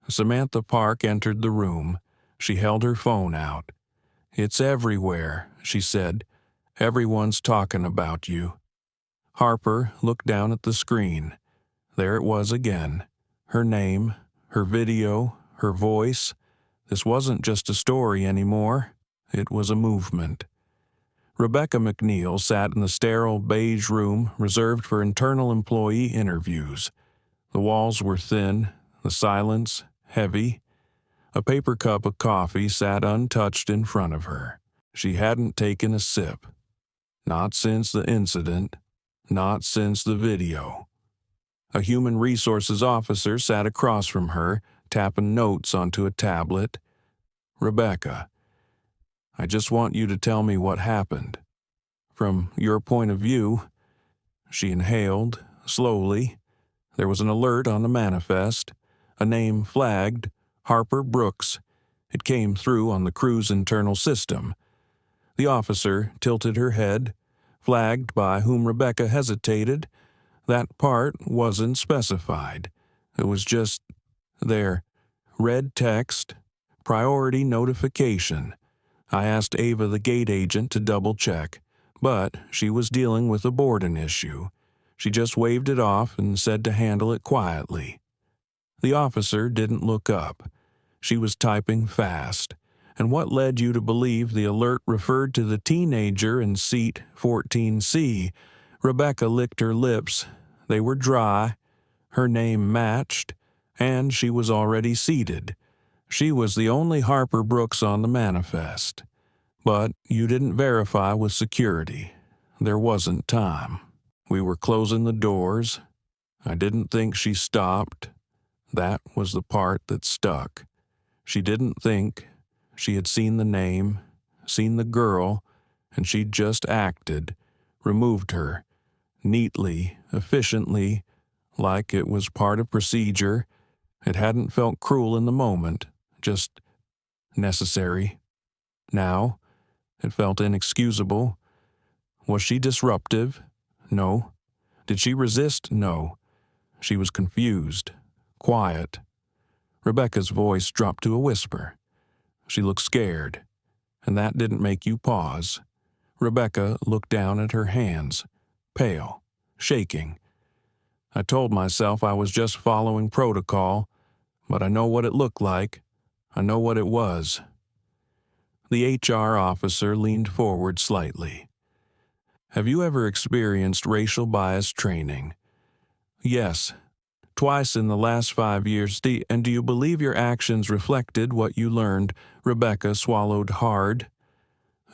[SPEAKER 1] Samantha Park entered the room. She held her phone out. "It's everywhere," she said. "Everyone's talking about you." Harper looked down at the screen. There it was again. Her name, her video, her voice. This wasn't just a story anymore. It was a movement. Rebecca McNeil sat in the sterile beige room reserved for internal employee interviews. The walls were thin, the silence heavy. A paper cup of coffee sat untouched in front of her. She hadn't taken a sip. Not since the incident. Not since the video. A human resources officer sat across from her, tapping notes onto a tablet. "Rebecca, I just want you to tell me what happened. From your point of view." She inhaled, slowly. There was an alert on the manifest. A name flagged, Harper Brooks. It came through on the crew's internal system. The officer tilted her head, flagged by whom Rebecca hesitated, That part wasn't specified. It was just there. Red text, priority notification. I asked Ava, the gate agent, to double-check, but she was dealing with a boarding issue. She just waved it off and said to handle it quietly. The officer didn't look up. She was typing fast. And what led you to believe the alert referred to the teenager in seat 14C? Rebecca licked her lips. They were dry. Her name matched, and she was already seated. She was the only Harper Brooks on the manifest. But you didn't verify with security. There wasn't time. We were closing the doors. I didn't think she stopped. That was the part that stuck. She didn't think. She had seen the name, seen the girl, and she'd just acted, removed her, neatly, efficiently, like it was part of procedure. It hadn't felt cruel in the moment, just necessary. Now, it felt inexcusable. Was she disruptive? No. Did she resist? No. She was confused, quiet. Rebecca's voice dropped to a whisper. She looked scared, and that didn't make you pause. Rebecca looked down at her hands, pale, shaking. I told myself I was just following protocol, but I know what it looked like. I know what it was. The HR officer leaned forward slightly. Have you ever experienced racial bias training? Yes. Twice in the last 5 years, and do you believe your actions reflected what you learned? Rebecca swallowed hard.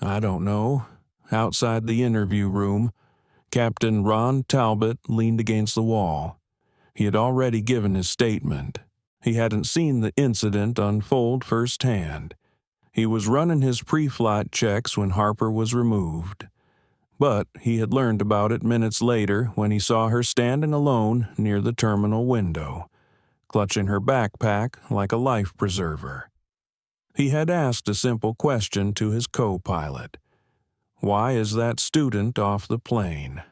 [SPEAKER 1] I don't know. Outside the interview room, Captain Ron Talbot leaned against the wall. He had already given his statement. He hadn't seen the incident unfold firsthand. He was running his pre-flight checks when Harper was removed. But he had learned about it minutes later when he saw her standing alone near the terminal window, clutching her backpack like a life preserver. He had asked a simple question to his co-pilot. Why is that student off the plane?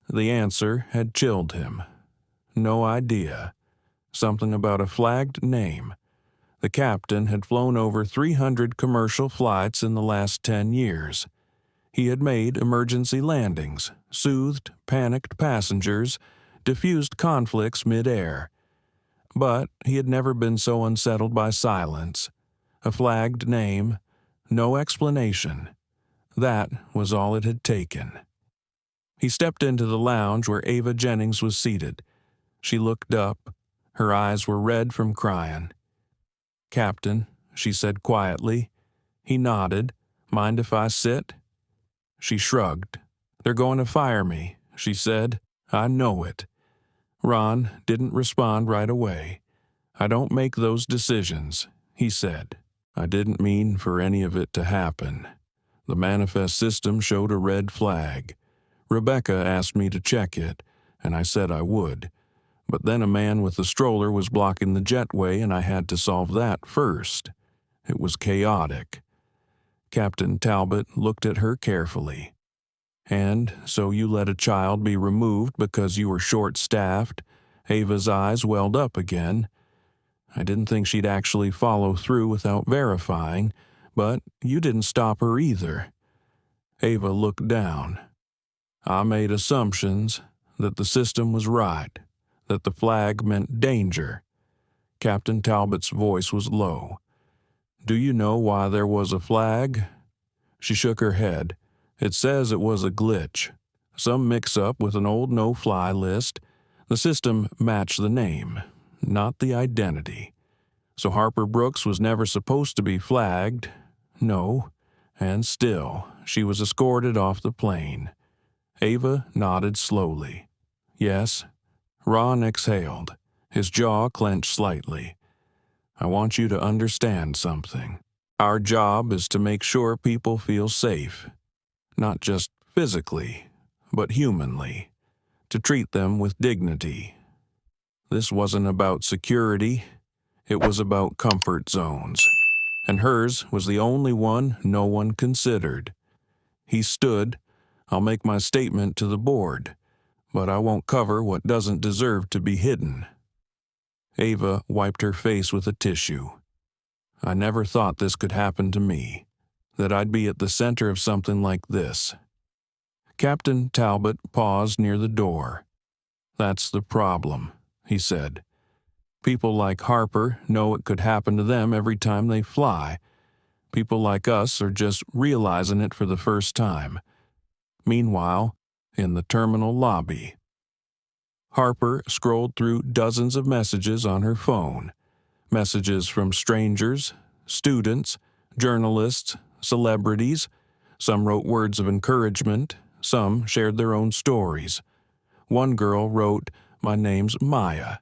[SPEAKER 1] The answer had chilled him. No idea. Something about a flagged name. The captain had flown over 300 commercial flights in the last 10 years. He had made emergency landings, soothed panicked passengers, diffused conflicts mid-air. But he had never been so unsettled by silence. A flagged name, no explanation. That was all it had taken. He stepped into the lounge where Ava Jennings was seated. She looked up. Her eyes were red from crying. "Captain," she said quietly. He nodded. "Mind if I sit?" She shrugged. "They're going to fire me," she said. "I know it." Ron didn't respond right away. "I don't make those decisions," he said. "I didn't mean for any of it to happen. The manifest system showed a red flag. Rebecca asked me to check it, and I said I would. But then a man with a stroller was blocking the jetway, and I had to solve that first. It was chaotic." Captain Talbot looked at her carefully. "And so you let a child be removed because you were short-staffed?" Ava's eyes welled up again. "I didn't think she'd actually follow through without verifying, but you didn't stop her either." Ava looked down. "I made assumptions that the system was right, that the flag meant danger." Captain Talbot's voice was low. "Do you know why there was a flag?" She shook her head. "It says it was a glitch. Some mix-up with an old no-fly list. The system matched the name, not the identity. So Harper Brooks was never supposed to be flagged. No. And still, she was escorted off the plane." Ava nodded slowly. "Yes." Ron exhaled. His jaw clenched slightly. "I want you to understand something. Our job is to make sure people feel safe. Not just physically, but humanly. To treat them with dignity. This wasn't about security. It was about comfort zones. And hers was the only one no one considered." He stood. "I'll make my statement to the board. but I won't cover what doesn't deserve to be hidden." Ava wiped her face with a tissue. "I never thought this could happen to me, that I'd be at the center of something like this." Captain Talbot paused near the door. "That's the problem," he said. "People like Harper know it could happen to them every time they fly. People like us are just realizing it for the first time." Meanwhile, in the terminal lobby, Harper scrolled through dozens of messages on her phone. Messages from strangers, students, journalists, celebrities. Some wrote words of encouragement. Some shared their own stories. One girl wrote, "My name's Maya.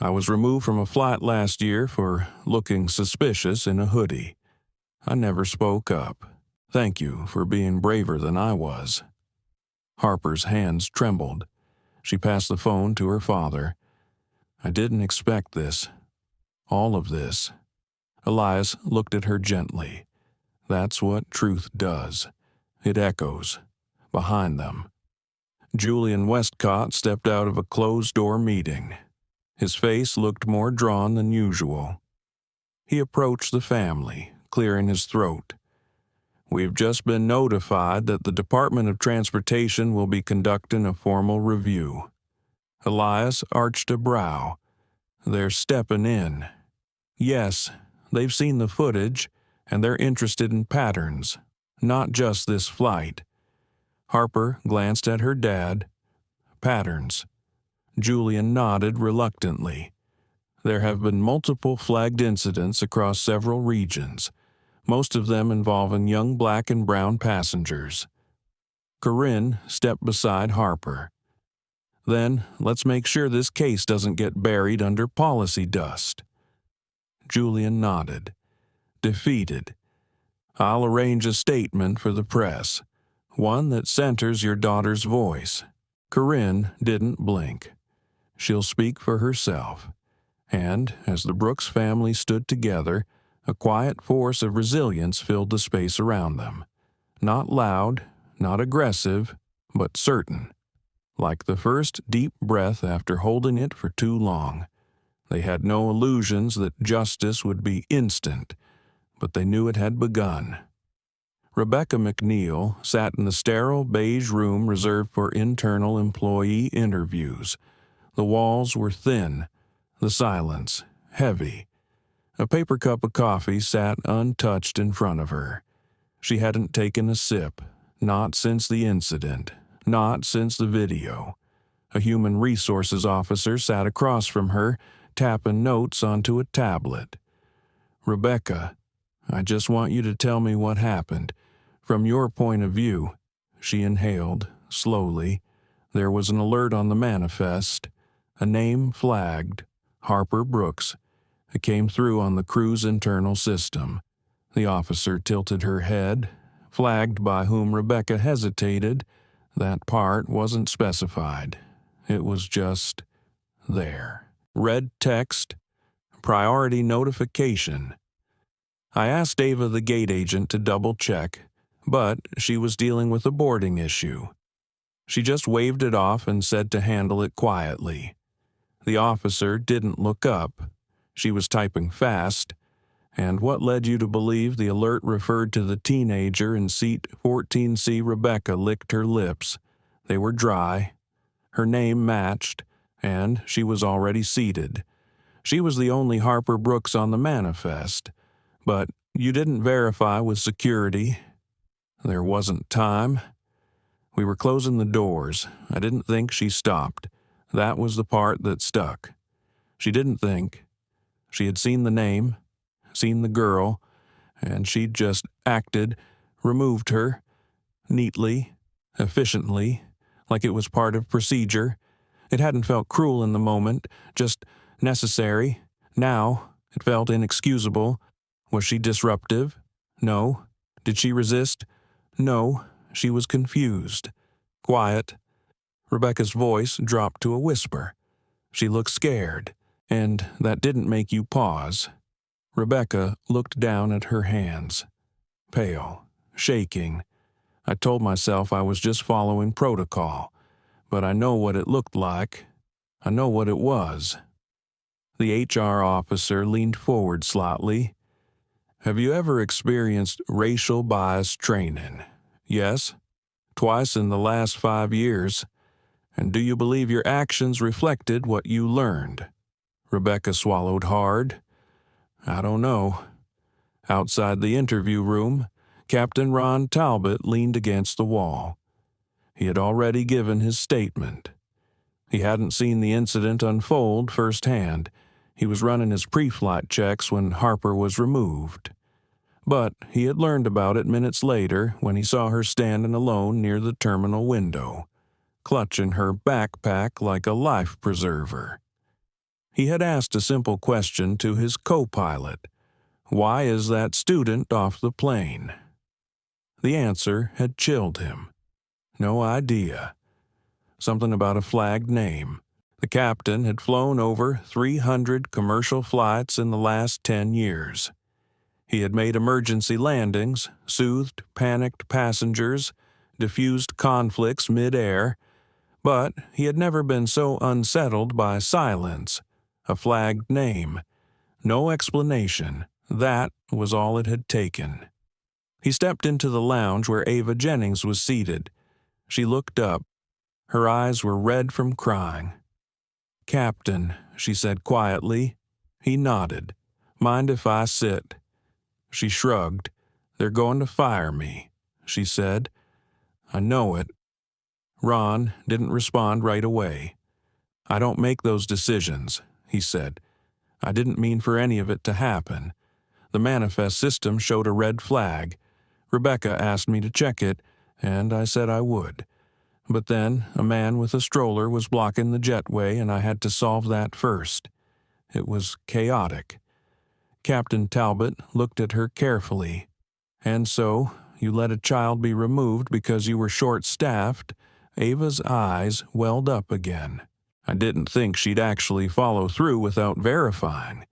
[SPEAKER 1] I was removed from a flight last year for looking suspicious in a hoodie. I never spoke up. Thank you for being braver than I was." Harper's hands trembled. She passed the phone to her father. "I didn't expect this. All of this." Elias looked at her gently. "That's what truth does. It echoes. Behind them." Julian Westcott stepped out of a closed-door meeting. His face looked more drawn than usual. He approached the family, clearing his throat. "We've just been notified that the Department of Transportation will be conducting a formal review." Elias arched a brow. "They're stepping in. Yes, they've seen the footage, and they're interested in patterns, not just this flight." Harper glanced at her dad. "Patterns." Julian nodded reluctantly. "There have been multiple flagged incidents across several regions, most of them involving young black and brown passengers." Corinne stepped beside Harper. "Then let's make sure this case doesn't get buried under policy dust." Julian nodded. Defeated. "I'll arrange a statement for the press, one that centers your daughter's voice." Corinne didn't blink. "She'll speak for herself." And as the Brooks family stood together, a quiet force of resilience filled the space around them. Not loud, not aggressive, but certain. Like the first deep breath after holding it for too long. They had no illusions that justice would be instant, but they knew it had begun. Rebecca McNeil sat in the sterile beige room reserved for internal employee interviews. The walls were thin, the silence heavy. A paper cup of coffee sat untouched in front of her. She hadn't taken a sip, not since the incident, not since the video. A human resources officer sat across from her, tapping notes onto a tablet. "Rebecca, I just want you to tell me what happened. From your point of view." She inhaled, slowly. There was an alert on the manifest. A name flagged. Harper Brooks. It came through on the crew's internal system. The officer tilted her head. Flagged by whom Rebecca hesitated. That part wasn't specified. It was just there. Red text. Priority notification. I asked Ava, the gate agent, to double-check, but she was dealing with a boarding issue. She just waved it off and said to handle it quietly. The officer didn't look up. She was typing fast. And what led you to believe the alert referred to the teenager in seat 14C? Rebecca licked her lips. They were dry. Her name matched, and she was already seated. She was the only Harper Brooks on the manifest. But you didn't verify with security. There wasn't time. We were closing the doors. I didn't think she stopped. That was the part that stuck. She didn't think. She had seen the name, seen the girl, and she'd just acted, removed her, neatly, efficiently, like it was part of procedure. It hadn't felt cruel in the moment, just necessary. Now, it felt inexcusable. Was she disruptive? No. Did she resist? No. She was confused. Quiet. Rebecca's voice dropped to a whisper. She looked scared, and that didn't make you pause. Rebecca looked down at her hands. Pale, shaking. I told myself I was just following protocol, but I know what it looked like. I know what it was." The HR officer leaned forward slightly. "Have you ever experienced racial bias training?" "Yes. Twice in the last 5 years. And do you believe your actions reflected what you learned?" Rebecca swallowed hard. "I don't know." Outside the interview room, Captain Ron Talbot leaned against the wall. He had already given his statement. He hadn't seen the incident unfold firsthand. He was running his pre-flight checks when Harper was removed. But he had learned about it minutes later when he saw her standing alone near the terminal window, clutching her backpack like a life preserver. He had asked a simple question to his co-pilot. "Why is that student off the plane?" The answer had chilled him. No idea. Something about a flagged name. The captain had flown over 300 commercial flights in the last 10 years. He had made emergency landings, soothed panicked passengers, diffused conflicts mid-air, but he had never been so unsettled by silence, a flagged name. No explanation. That was all it had taken. He stepped into the lounge where Ava Jennings was seated. She looked up. Her eyes were red from crying. "Captain," she said quietly. He nodded. "Mind if I sit?" She shrugged. "They're going to fire me," she said. "I know it." Ron didn't respond right away. "I don't make those decisions," he said. "I didn't mean for any of it to happen. The manifest system showed a red flag. Rebecca asked me to check it, and I said I would. But then a man with a stroller was blocking the jetway, and I had to solve that first. It was chaotic." Captain Talbot looked at her carefully. "And so, you let a child be removed because you were short-staffed?" Ava's eyes welled up again. "I didn't think she'd actually follow through without verifying.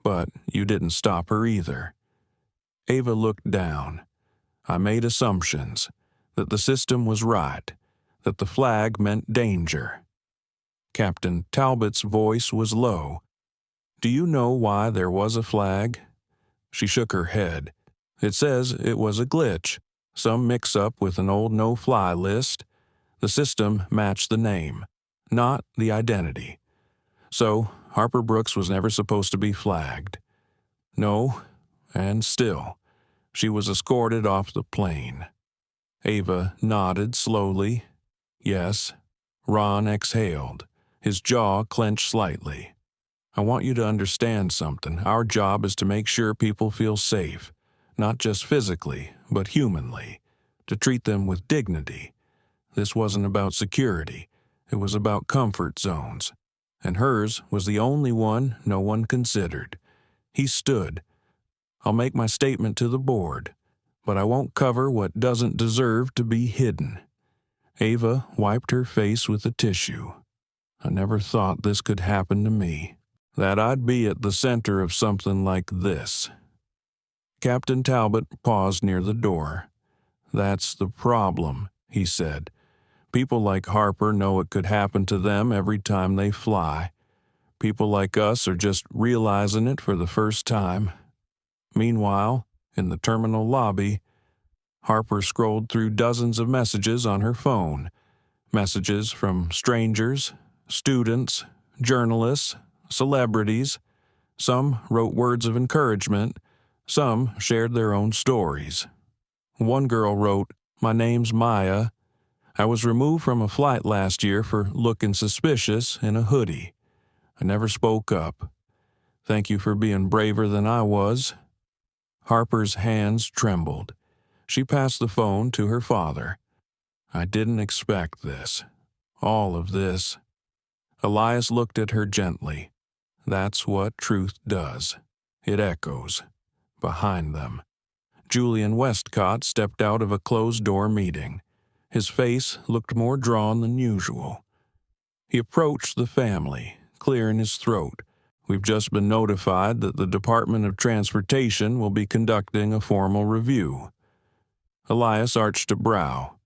[SPEAKER 1] But you didn't stop her either." Ava looked down. "I made assumptions. That the system was right. That the flag meant danger." Captain Talbot's voice was low. "Do you know why there was a flag?" She shook her head. "It says it was a glitch. Some mix-up with an old no-fly list. The system matched the name, not the identity. So, Harper Brooks was never supposed to be flagged." "No, and still, she was escorted off the plane." Ava nodded slowly. "Yes." Ron exhaled. His jaw clenched slightly. "I want you to understand something. Our job is to make sure people feel safe, not just physically, but humanly, to treat them with dignity. This wasn't about security. It was about comfort zones. And hers was the only one no one considered." He stood. "I'll make my statement to the board, but I won't cover what doesn't deserve to be hidden." Ava wiped her face with a tissue. "I never thought this could happen to me. That I'd be at the center of something like this." Captain Talbot paused near the door. "That's the problem," he said. "People like Harper know it could happen to them every time they fly. People like us are just realizing it for the first time." Meanwhile, in the terminal lobby, Harper scrolled through dozens of messages on her phone. Messages from strangers, students, journalists, celebrities. Some wrote words of encouragement. Some shared their own stories. One girl wrote, "My name's Maya. I was removed from a flight last year for looking suspicious in a hoodie. I never spoke up. Thank you for being braver than I was." Harper's hands trembled. She passed the phone to her father. "I didn't expect this. All of this." Elias looked at her gently. "That's what truth does. It echoes. Behind them." Julian Westcott stepped out of a closed-door meeting. His face looked more drawn than usual. He approached the family, clearing his throat. "We've just been notified that the Department of Transportation will be conducting a formal review." Elias arched a brow.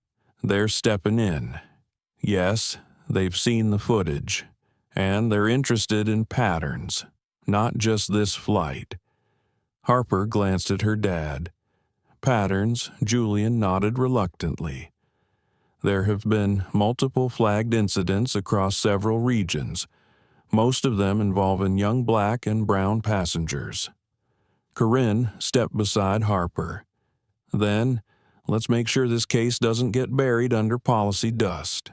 [SPEAKER 1] "They're stepping in." "Yes, They've seen the footage, and they're interested in patterns, not just this flight. Harper glanced at her dad. Patterns, Julian nodded reluctantly. There have been multiple flagged incidents across several regions, most of them involving young black and brown passengers. Corinne stepped beside Harper. Then, let's make sure this case doesn't get buried under policy dust.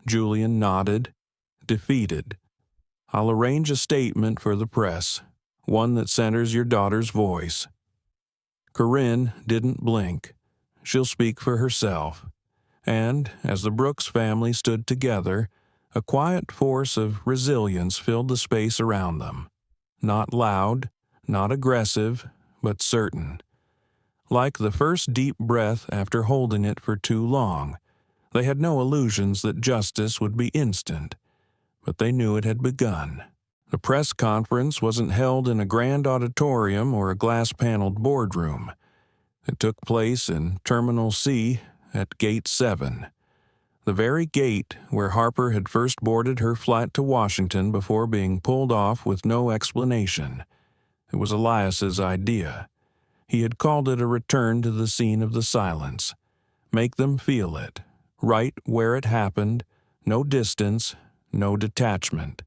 [SPEAKER 1] Julian nodded, defeated. I'll arrange a statement for the press, one that centers your daughter's voice. Corinne didn't blink. She'll speak for herself. And, as the Brooks family stood together, a quiet force of resilience filled the space around them. Not loud, not aggressive, but certain. Like the first deep breath after holding it for too long, they had no illusions that justice would be instant, but they knew it had begun. The press conference wasn't held in a grand auditorium or a glass-paneled boardroom. It took place in Terminal C at Gate 7, the very gate where Harper had first boarded her flight to Washington before being pulled off with no explanation. It was Elias's idea. He had called it a return to the scene of the silence. Make them feel it, right where it happened, no distance, no detachment.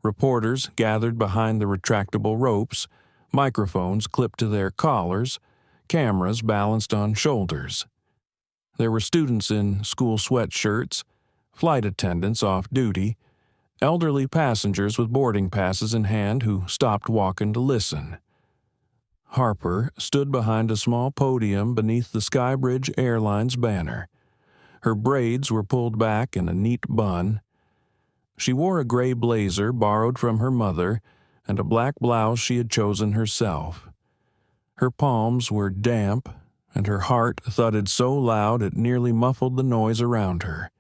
[SPEAKER 1] Reporters gathered behind the retractable ropes, microphones clipped to their collars, cameras balanced on shoulders. There were students in school sweatshirts, flight attendants off duty, elderly passengers with boarding passes in hand who stopped walking to listen. Harper stood behind a small podium beneath the Skybridge Airlines banner. Her braids were pulled back in a neat bun. She wore a gray blazer borrowed from her mother and a black blouse she had chosen herself. Her palms were damp, and her heart thudded so loud it nearly muffled the noise around her.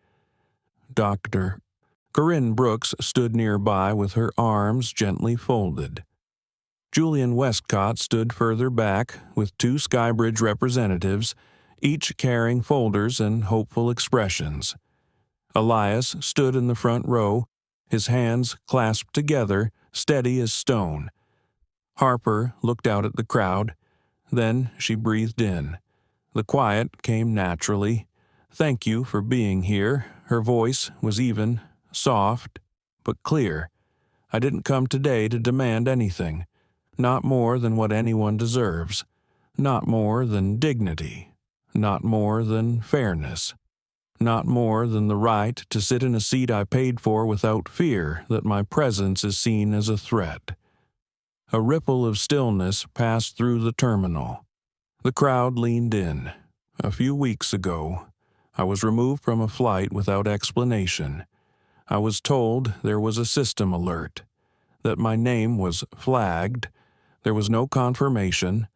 [SPEAKER 1] Dr. Corinne Brooks stood nearby with her arms gently folded. Julian Westcott stood further back with two Skybridge representatives, each carrying folders and hopeful expressions. Elias stood in the front row, his hands clasped together, steady as stone. Harper looked out at the crowd. Then she breathed in. The quiet came naturally. "Thank you for being here." Her voice was even, soft, but clear. "I didn't come today to demand anything. Not more than what anyone deserves. Not more than dignity. Not more than fairness. Not more than the right to sit in a seat I paid for without fear that my presence is seen as a threat." A ripple of stillness passed through the terminal. The crowd leaned in. "A few weeks ago, I was removed from a flight without explanation. I was told there was a system alert, that my name was flagged. There was no confirmation,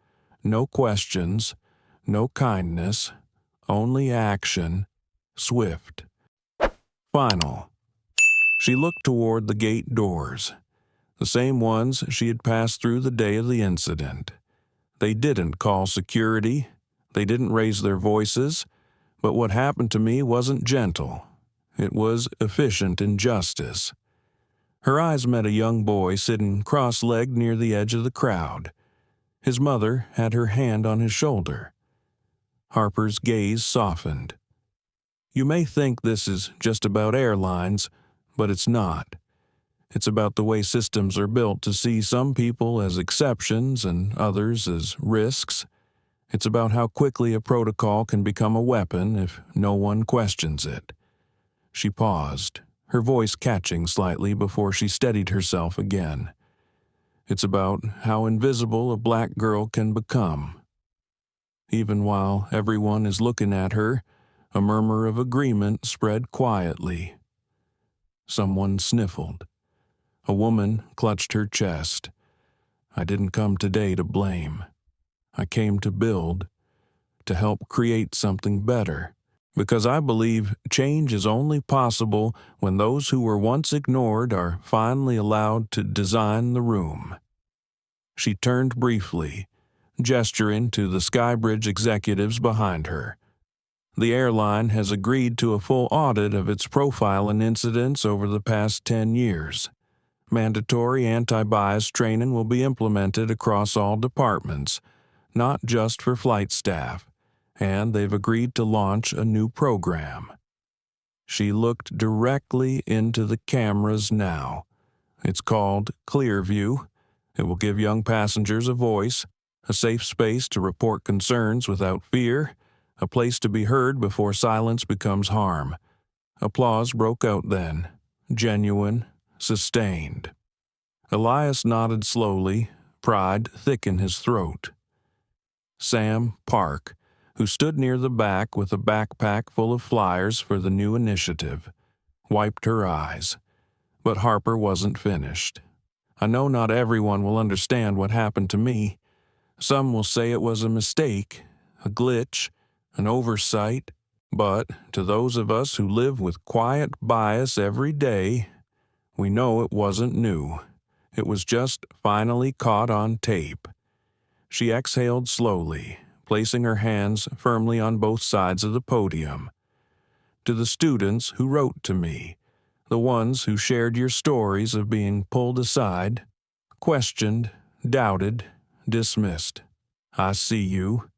[SPEAKER 1] no questions, no kindness, only action, swift, final." She looked toward the gate doors, the same ones she had passed through the day of the incident. They didn't call security, they didn't raise their voices, but what happened to me wasn't gentle. It was efficient in justice. Her eyes met a young boy sitting cross-legged near the edge of the crowd. His mother had her hand on his shoulder. Harper's gaze softened. "You may think this is just about airlines, but it's not. It's about the way systems are built to see some people as exceptions and others as risks. It's about how quickly a protocol can become a weapon if no one questions it." She paused, her voice catching slightly before she steadied herself again. "It's about how invisible a black girl can become." Even while everyone is looking at her, a murmur of agreement spread quietly. Someone sniffled. A woman clutched her chest. "I didn't come today to blame. I came to build, to help create something better, because I believe change is only possible when those who were once ignored are finally allowed to design the room." She turned briefly, gesturing to the Skybridge executives behind her. The airline has agreed to a full audit of its profile and incidents over the past 10 years. Mandatory anti-bias training will be implemented across all departments, not just for flight staff, and they've agreed to launch a new program. She looked directly into the cameras now. It's called Clearview. It will give young passengers a voice, a safe space to report concerns without fear, a place to be heard before silence becomes harm. Applause broke out then, genuine, sustained. Elias nodded slowly, pride thick in his throat. Sam Park, who stood near the back with a backpack full of flyers for the new initiative, wiped her eyes. But Harper wasn't finished. I know not everyone will understand what happened to me. Some will say it was a mistake, a glitch, an oversight. But to those of us who live with quiet bias every day, we know it wasn't new. It was just finally caught on tape. She exhaled slowly, placing her hands firmly on both sides of the podium. To the students who wrote to me, the ones who shared your stories of being pulled aside, questioned, doubted, dismissed, I see you.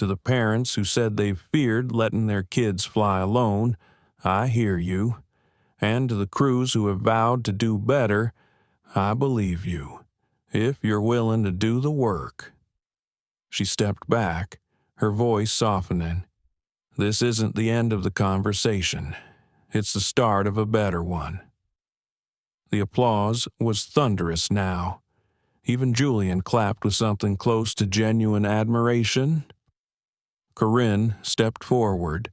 [SPEAKER 1] To the parents who said they've feared letting their kids fly alone, I hear you. And to the crews who have vowed to do better, I believe you, if you're willing to do the work. She stepped back, her voice softening. This isn't the end of the conversation. It's the start of a better one. The applause was thunderous now. Even Julian clapped with something close to genuine admiration. Corinne stepped forward,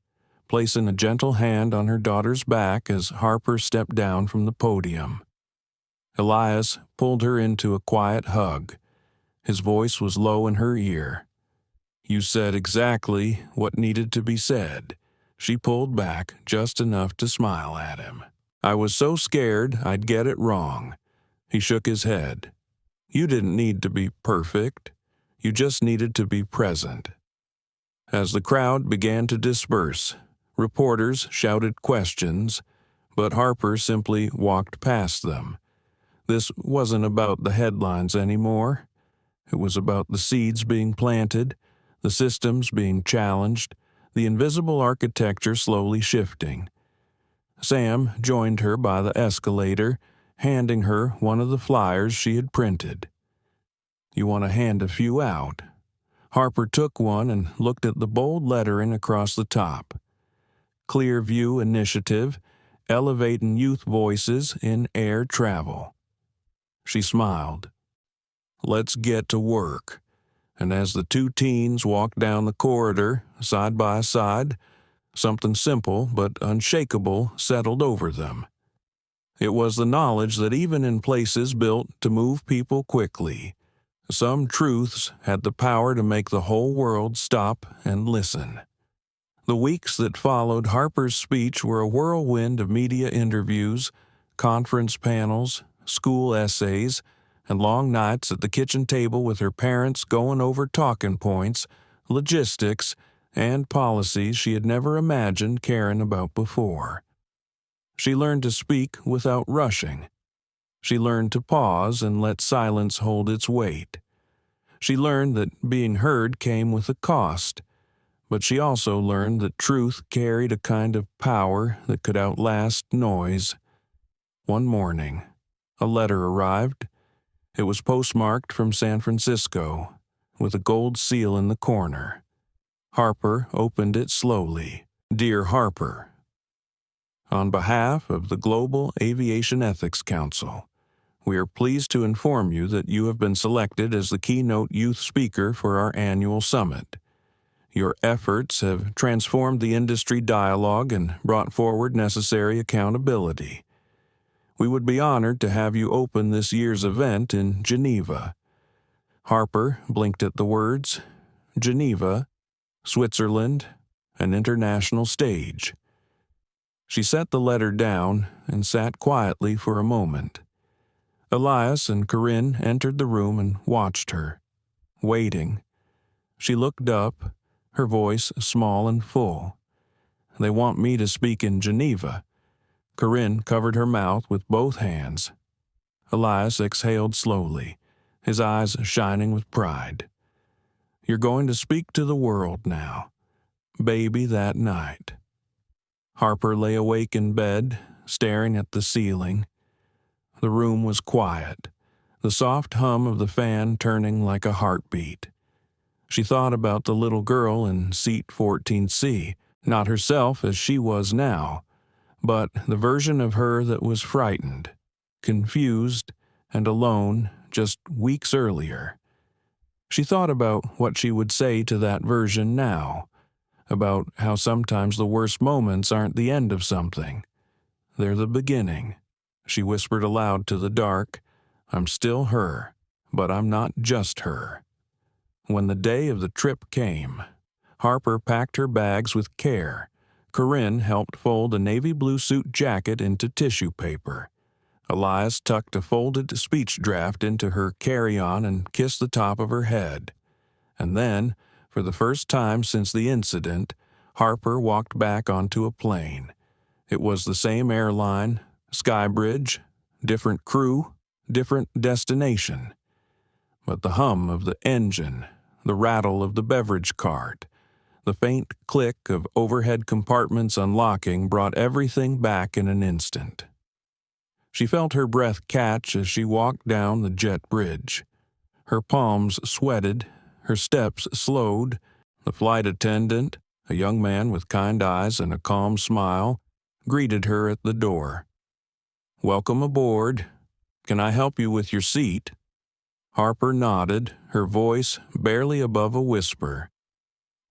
[SPEAKER 1] placing a gentle hand on her daughter's back as Harper stepped down from the podium. Elias pulled her into a quiet hug. His voice was low in her ear. You said exactly what needed to be said. She pulled back just enough to smile at him. I was so scared I'd get it wrong. He shook his head. You didn't need to be perfect. You just needed to be present. As the crowd began to disperse, reporters shouted questions, but Harper simply walked past them. This wasn't about the headlines anymore. It was about the seeds being planted, the systems being challenged, the invisible architecture slowly shifting. Sam joined her by the escalator, handing her one of the flyers she had printed. You want to hand a few out? Harper took one and looked at the bold lettering across the top. Clearview Initiative, elevating youth voices in air travel. She smiled. Let's get to work. And as the two teens walked down the corridor, side by side, something simple but unshakable settled over them. It was the knowledge that even in places built to move people quickly, some truths had the power to make the whole world stop and listen. The weeks that followed Harper's speech were a whirlwind of media interviews, conference panels, school essays, and long nights at the kitchen table with her parents going over talking points, logistics, and policies she had never imagined caring about before. She learned to speak without rushing. She learned to pause and let silence hold its weight. She learned that being heard came with a cost, but she also learned that truth carried a kind of power that could outlast noise. One morning, a letter arrived. It was postmarked from San Francisco, with a gold seal in the corner. Harper opened it slowly. Dear Harper, on behalf of the Global Aviation Ethics Council, we are pleased to inform you that you have been selected as the keynote youth speaker for our annual summit. Your efforts have transformed the industry dialogue and brought forward necessary accountability. We would be honored to have you open this year's event in Geneva. Harper blinked at the words, Geneva, Switzerland, an international stage. She set the letter down and sat quietly for a moment. Elias and Corinne entered the room and watched her, waiting. She looked up, her voice small and full. They want me to speak in Geneva." Corinne covered her mouth with both hands. Elias exhaled slowly, his eyes shining with pride. "You're going to speak to the world now. Baby that night." Harper lay awake in bed, staring at the ceiling. The room was quiet, the soft hum of the fan turning like a heartbeat. She thought about the little girl in seat 14C, not herself as she was now, but the version of her that was frightened, confused, and alone just weeks earlier. She thought about what she would say to that version now, about how sometimes the worst moments aren't the end of something. They're the beginning. She whispered aloud to the dark, "I'm still her, but I'm not just her." When the day of the trip came, Harper packed her bags with care. Corinne helped fold a navy blue suit jacket into tissue paper. Elias tucked a folded speech draft into her carry-on and kissed the top of her head. And then, for the first time since the incident, Harper walked back onto a plane. It was the same airline, Skybridge, different crew, different destination. But the hum of the engine, the rattle of the beverage cart, the faint click of overhead compartments unlocking brought everything back in an instant. She felt her breath catch as she walked down the jet bridge. Her palms sweated, her steps slowed. The flight attendant, a young man with kind eyes and a calm smile, greeted her at the door. "Welcome aboard. Can I help you with your seat?" Harper nodded, her voice barely above a whisper.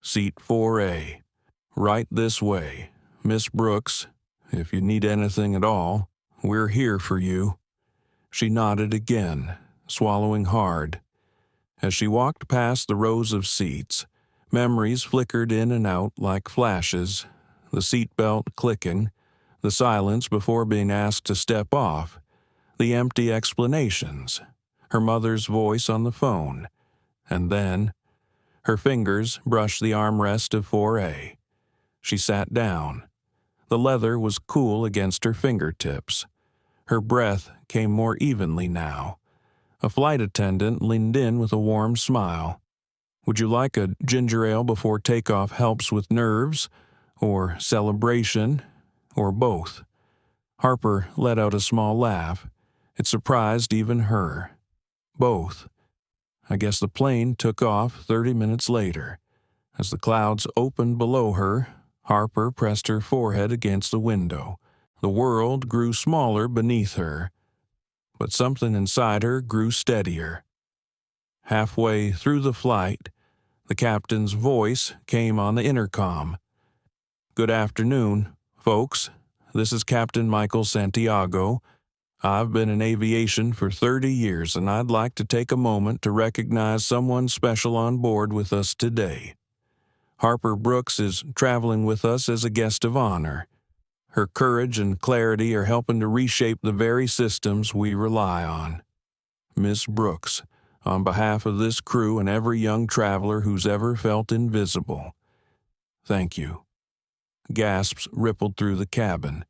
[SPEAKER 1] "Seat 4A. Right this way. Miss Brooks, if you need anything at all, we're here for you." She nodded again, swallowing hard. As she walked past the rows of seats, memories flickered in and out like flashes, the seatbelt clicking, the silence before being asked to step off, the empty explanations, her mother's voice on the phone, and then her fingers brushed the armrest of 4A. She sat down. The leather was cool against her fingertips. Her breath came more evenly now. A flight attendant leaned in with a warm smile. "Would you like a ginger ale before takeoff helps with nerves, or celebration, or both?" Harper let out a small laugh. It surprised even her. Both. I guess the plane took off 30 minutes later. As the clouds opened below her, Harper pressed her forehead against the window. The world grew smaller beneath her, but something inside her grew steadier. Halfway through the flight, the captain's voice came on the intercom. "Good afternoon, folks. This is Captain Michael Santiago. I've been in aviation for 30 years, and I'd like to take a moment to recognize someone special on board with us today. Harper Brooks is traveling with us as a guest of honor. Her courage and clarity are helping to reshape the very systems we rely on. Miss Brooks, on behalf of this crew and every young traveler who's ever felt invisible, thank you." Gasps rippled through the cabin.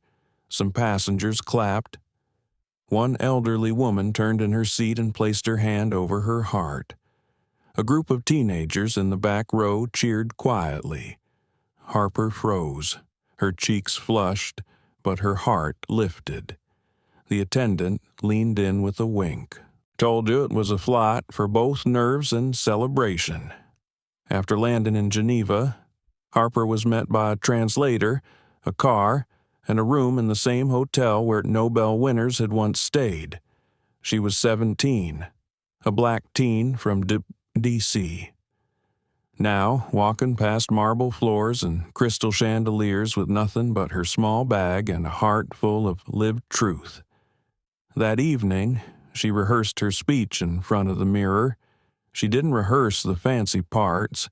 [SPEAKER 1] Some passengers clapped. One elderly woman turned in her seat and placed her hand over her heart. A group of teenagers in the back row cheered quietly. Harper froze. Her cheeks flushed, but her heart lifted. The attendant leaned in with a wink. "Told you it was a flight for both nerves and celebration." After landing in Geneva, Harper was met by a translator, a car, and a room in the same hotel where Nobel winners had once stayed. She was 17, a black teen from D.C. Now, walking past marble floors and crystal chandeliers with nothing but her small bag and a heart full of lived truth. That evening, she rehearsed her speech in front of the mirror. She didn't rehearse the fancy parts,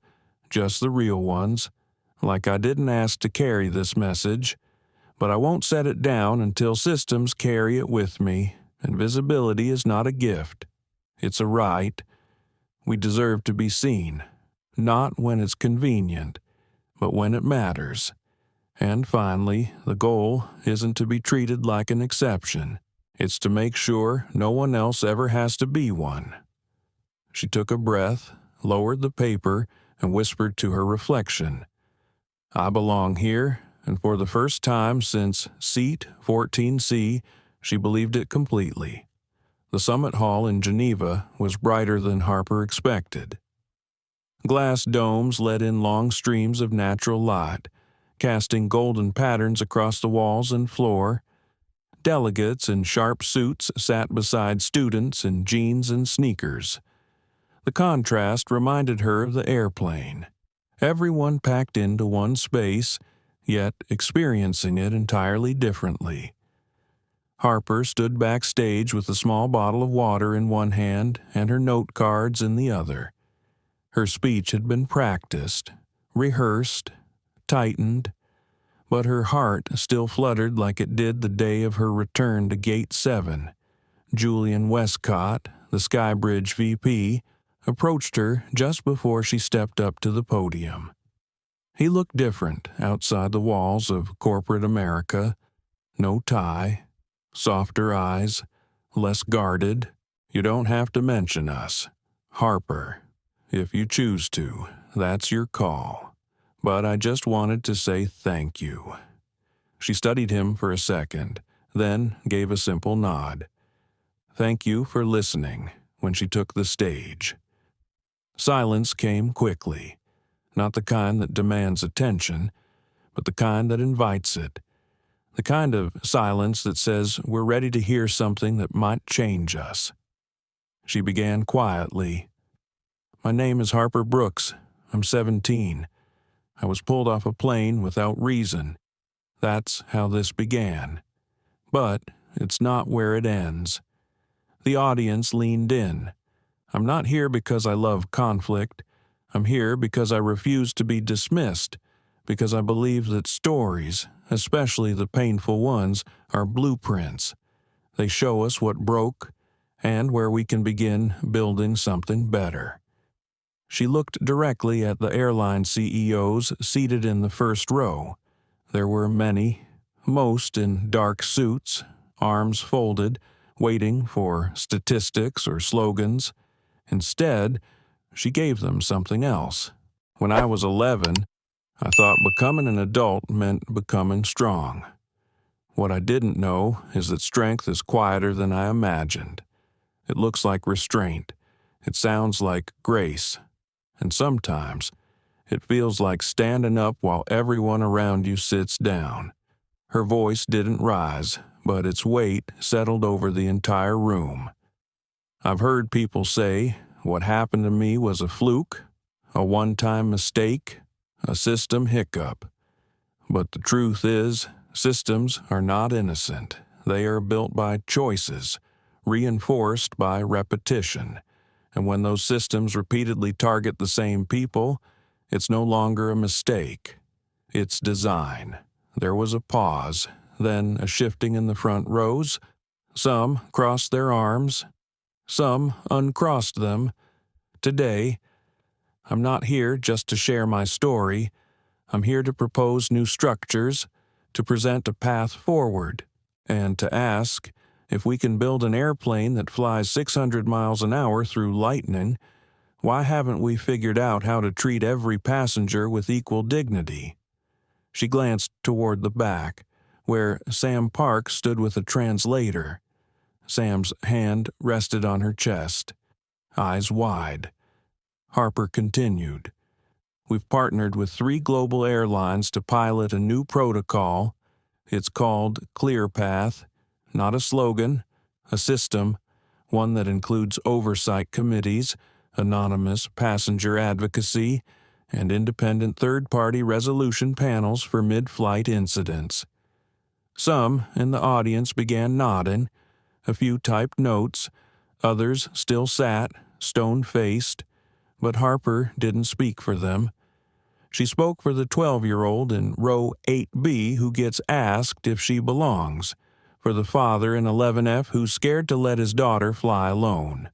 [SPEAKER 1] just the real ones, like "I didn't ask to carry this message, but I won't set it down until systems carry it with me, and visibility is not a gift. It's a right. We deserve to be seen. Not when it's convenient, but when it matters. And finally, the goal isn't to be treated like an exception. It's to make sure no one else ever has to be one. She took a breath, lowered the paper, and whispered to her reflection, "I belong here," and for the first time since Seat 14C, she believed it completely. The summit hall in Geneva was brighter than Harper expected. Glass domes let in long streams of natural light, casting golden patterns across the walls and floor. Delegates in sharp suits sat beside students in jeans and sneakers. The contrast reminded her of the airplane. Everyone packed into one space, yet experiencing it entirely differently. Harper stood backstage with a small bottle of water in one hand and her note cards in the other. Her speech had been practiced, rehearsed, tightened, but her heart still fluttered like it did the day of her return to Gate 7. Julian Westcott, the Skybridge VP, approached her just before she stepped up to the podium. He looked different outside the walls of corporate America. No tie, softer eyes, less guarded. "You don't have to mention us, Harper. If you choose to, that's your call. But I just wanted to say thank you." She studied him for a second, then gave a simple nod. "Thank you for listening," when she took the stage. Silence came quickly, not the kind that demands attention, but the kind that invites it, the kind of silence that says we're ready to hear something that might change us. She began quietly. "My name is Harper Brooks. I'm 17. I was pulled off a plane without reason. That's how this began. But it's not where it ends." The audience leaned in. "I'm not here because I love conflict. I'm here because I refuse to be dismissed, because I believe that stories, especially the painful ones, are blueprints. They show us what broke and where we can begin building something better." She looked directly at the airline CEOs seated in the first row. There were many, most in dark suits, arms folded, waiting for statistics or slogans. Instead, she gave them something else. "When I was 11, I thought becoming an adult meant becoming strong. What I didn't know is that strength is quieter than I imagined. It looks like restraint. It sounds like grace. And sometimes, it feels like standing up while everyone around you sits down." Her voice didn't rise, but its weight settled over the entire room. "I've heard people say what happened to me was a fluke, a one-time mistake, a system hiccup. But the truth is, systems are not innocent. They are built by choices, reinforced by repetition. And when those systems repeatedly target the same people, it's no longer a mistake. It's design." There was a pause, then a shifting in the front rows. Some crossed their arms. Some uncrossed them. "Today, I'm not here just to share my story. I'm here to propose new structures, to present a path forward, and to ask, if we can build an airplane that flies 600 miles an hour through lightning, why haven't we figured out how to treat every passenger with equal dignity?" She glanced toward the back, where Sam Park stood with a translator. Sam's hand rested on her chest, eyes wide. Harper continued, "We've partnered with 3 global airlines to pilot a new protocol. It's called ClearPath. Not a slogan, a system, one that includes oversight committees, anonymous passenger advocacy, and independent third-party resolution panels for mid-flight incidents." Some in the audience began nodding, a few typed notes, others still sat, stone-faced, but Harper didn't speak for them. She spoke for the 12-year-old in row 8B who gets asked if she belongs, for the father in 11F who's scared to let his daughter fly alone,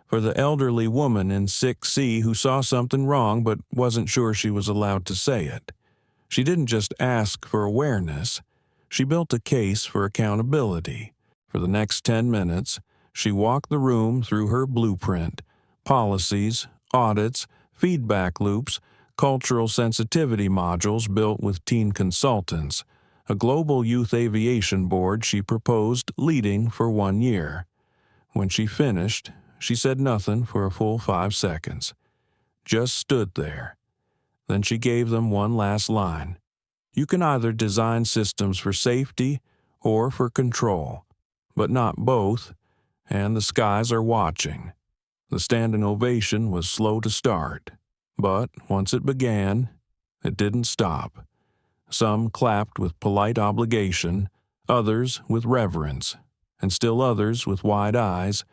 [SPEAKER 1] for the elderly woman in 6C who saw something wrong but wasn't sure she was allowed to say it. She didn't just ask for awareness, she built a case for accountability. For the next 10 minutes, she walked the room through her blueprint, policies, audits, feedback loops, cultural sensitivity modules built with teen consultants, a global youth aviation board she proposed leading for 1 year. When she finished, she said nothing for a full 5 seconds. Just stood there. Then she gave them one last line. You can either design systems for safety or for control, but not both, and the skies are watching. The standing ovation was slow to start, but once it began, it didn't stop. Some clapped with polite obligation, others with reverence, and still others with wide eyes,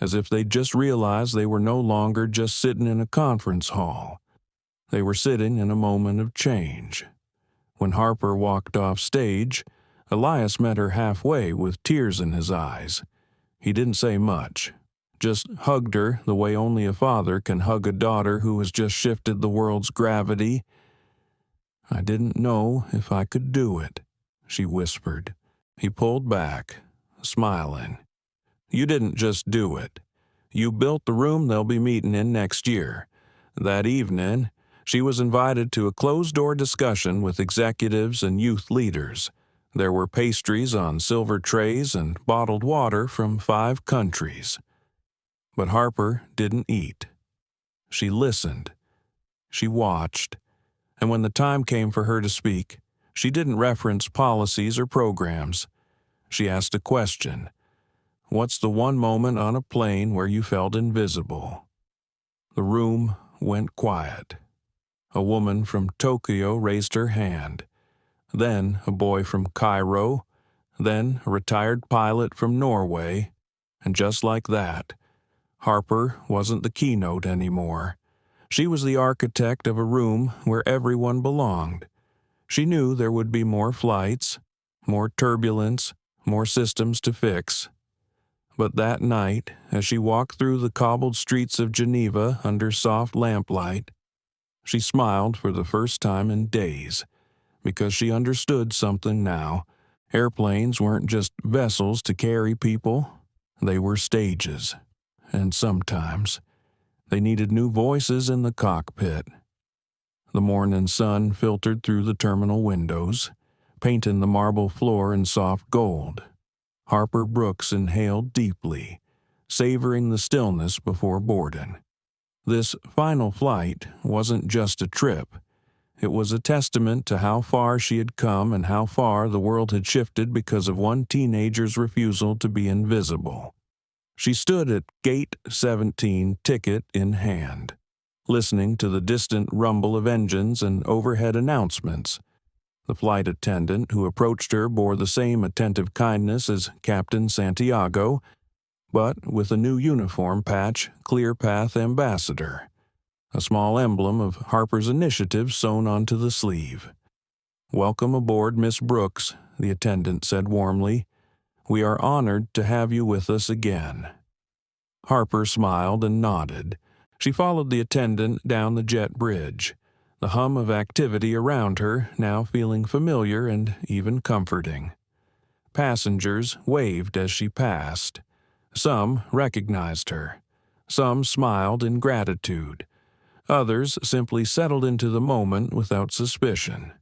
[SPEAKER 1] as if they'd just realized they were no longer just sitting in a conference hall. They were sitting in a moment of change. When Harper walked off stage, Elias met her halfway with tears in his eyes. He didn't say much, just hugged her the way only a father can hug a daughter who has just shifted the world's gravity. I didn't know if I could do it, she whispered. He pulled back, smiling. You didn't just do it. You built the room they'll be meeting in next year. That evening, she was invited to a closed-door discussion with executives and youth leaders. There were pastries on silver trays and bottled water from 5 countries. But Harper didn't eat. She listened. She watched. And when the time came for her to speak, she didn't reference policies or programs. She asked a question. What's the one moment on a plane where you felt invisible? The room went quiet. A woman from Tokyo raised her hand. Then a boy from Cairo. Then a retired pilot from Norway. And just like that, Harper wasn't the keynote anymore. She was the architect of a room where everyone belonged. She knew there would be more flights, more turbulence, more systems to fix. But that night, as she walked through the cobbled streets of Geneva under soft lamplight, she smiled for the first time in days, because she understood something now. Airplanes weren't just vessels to carry people, they were stages. And sometimes, they needed new voices in the cockpit. The morning sun filtered through the terminal windows, painting the marble floor in soft gold. Harper Brooks inhaled deeply, savoring the stillness before boarding. This final flight wasn't just a trip. It was a testament to how far she had come and how far the world had shifted because of one teenager's refusal to be invisible. She stood at Gate 17, ticket in hand, listening to the distant rumble of engines and overhead announcements. The flight attendant who approached her bore the same attentive kindness as Captain Santiago, but with a new uniform patch, Clear Path Ambassador, a small emblem of Harper's initiative sewn onto the sleeve. "Welcome aboard, Miss Brooks," the attendant said warmly. "We are honored to have you with us again." Harper smiled and nodded. She followed the attendant down the jet bridge, the hum of activity around her now feeling familiar and even comforting. Passengers waved as she passed. Some recognized her. Some smiled in gratitude. Others simply settled into the moment without suspicion.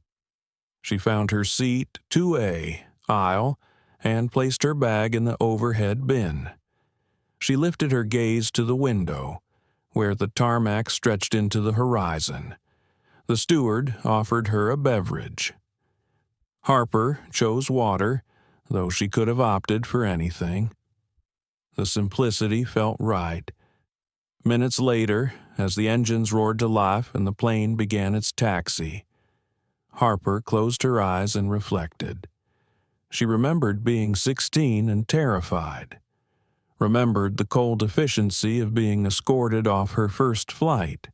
[SPEAKER 1] She found her seat 2A, aisle, and placed her bag in the overhead bin. She lifted her gaze to the window, where the tarmac stretched into the horizon. The steward offered her a beverage. Harper chose water, though she could have opted for anything. The simplicity felt right. Minutes later, as the engines roared to life and the plane began its taxi, Harper closed her eyes and reflected. She remembered being 16 and terrified. Remembered the cold efficiency of being escorted off her first flight.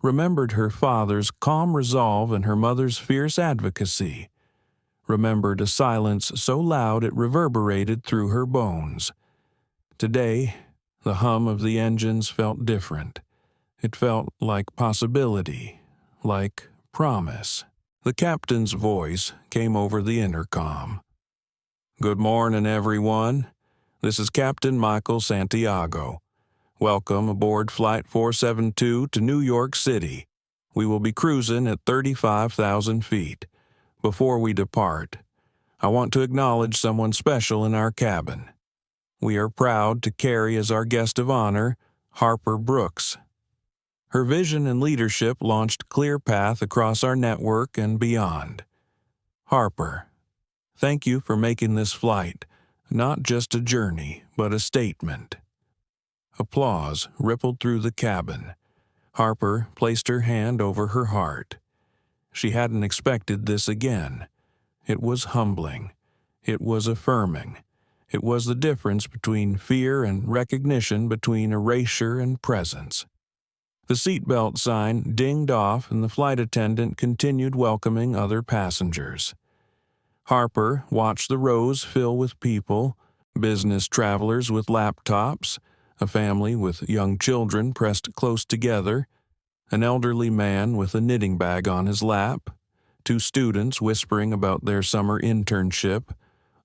[SPEAKER 1] Remembered her father's calm resolve and her mother's fierce advocacy. Remembered a silence so loud it reverberated through her bones. Today, the hum of the engines felt different. It felt like possibility, like promise. The captain's voice came over the intercom. "Good morning, everyone. This is Captain Michael Santiago. Welcome aboard Flight 472 to New York City. We will be cruising at 35,000 feet. Before we depart, I want to acknowledge someone special in our cabin. We are proud to carry as our guest of honor Harper Brooks. Her vision and leadership launched clear path across our network and beyond. Harper, thank you for making this flight not just a journey, but a statement." Applause rippled through the cabin. Harper placed her hand over her heart. She hadn't expected this again. It was humbling. It was affirming. It was the difference between fear and recognition, between erasure and presence. The seatbelt sign dinged off and the flight attendant continued welcoming other passengers. Harper watched the rows fill with people, business travelers with laptops, a family with young children pressed close together, an elderly man with a knitting bag on his lap, 2 students whispering about their summer internship,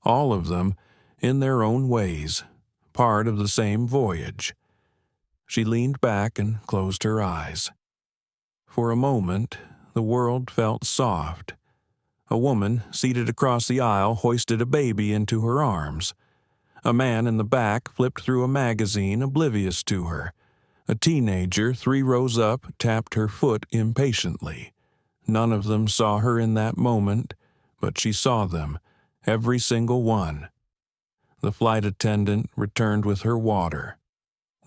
[SPEAKER 1] all of them, in their own ways, part of the same voyage. She leaned back and closed her eyes. For a moment, the world felt soft. A woman seated across the aisle hoisted a baby into her arms. A man in the back flipped through a magazine, oblivious to her. A teenager 3 rows up tapped her foot impatiently. None of them saw her in that moment, but she saw them, every single one. The flight attendant returned with her water.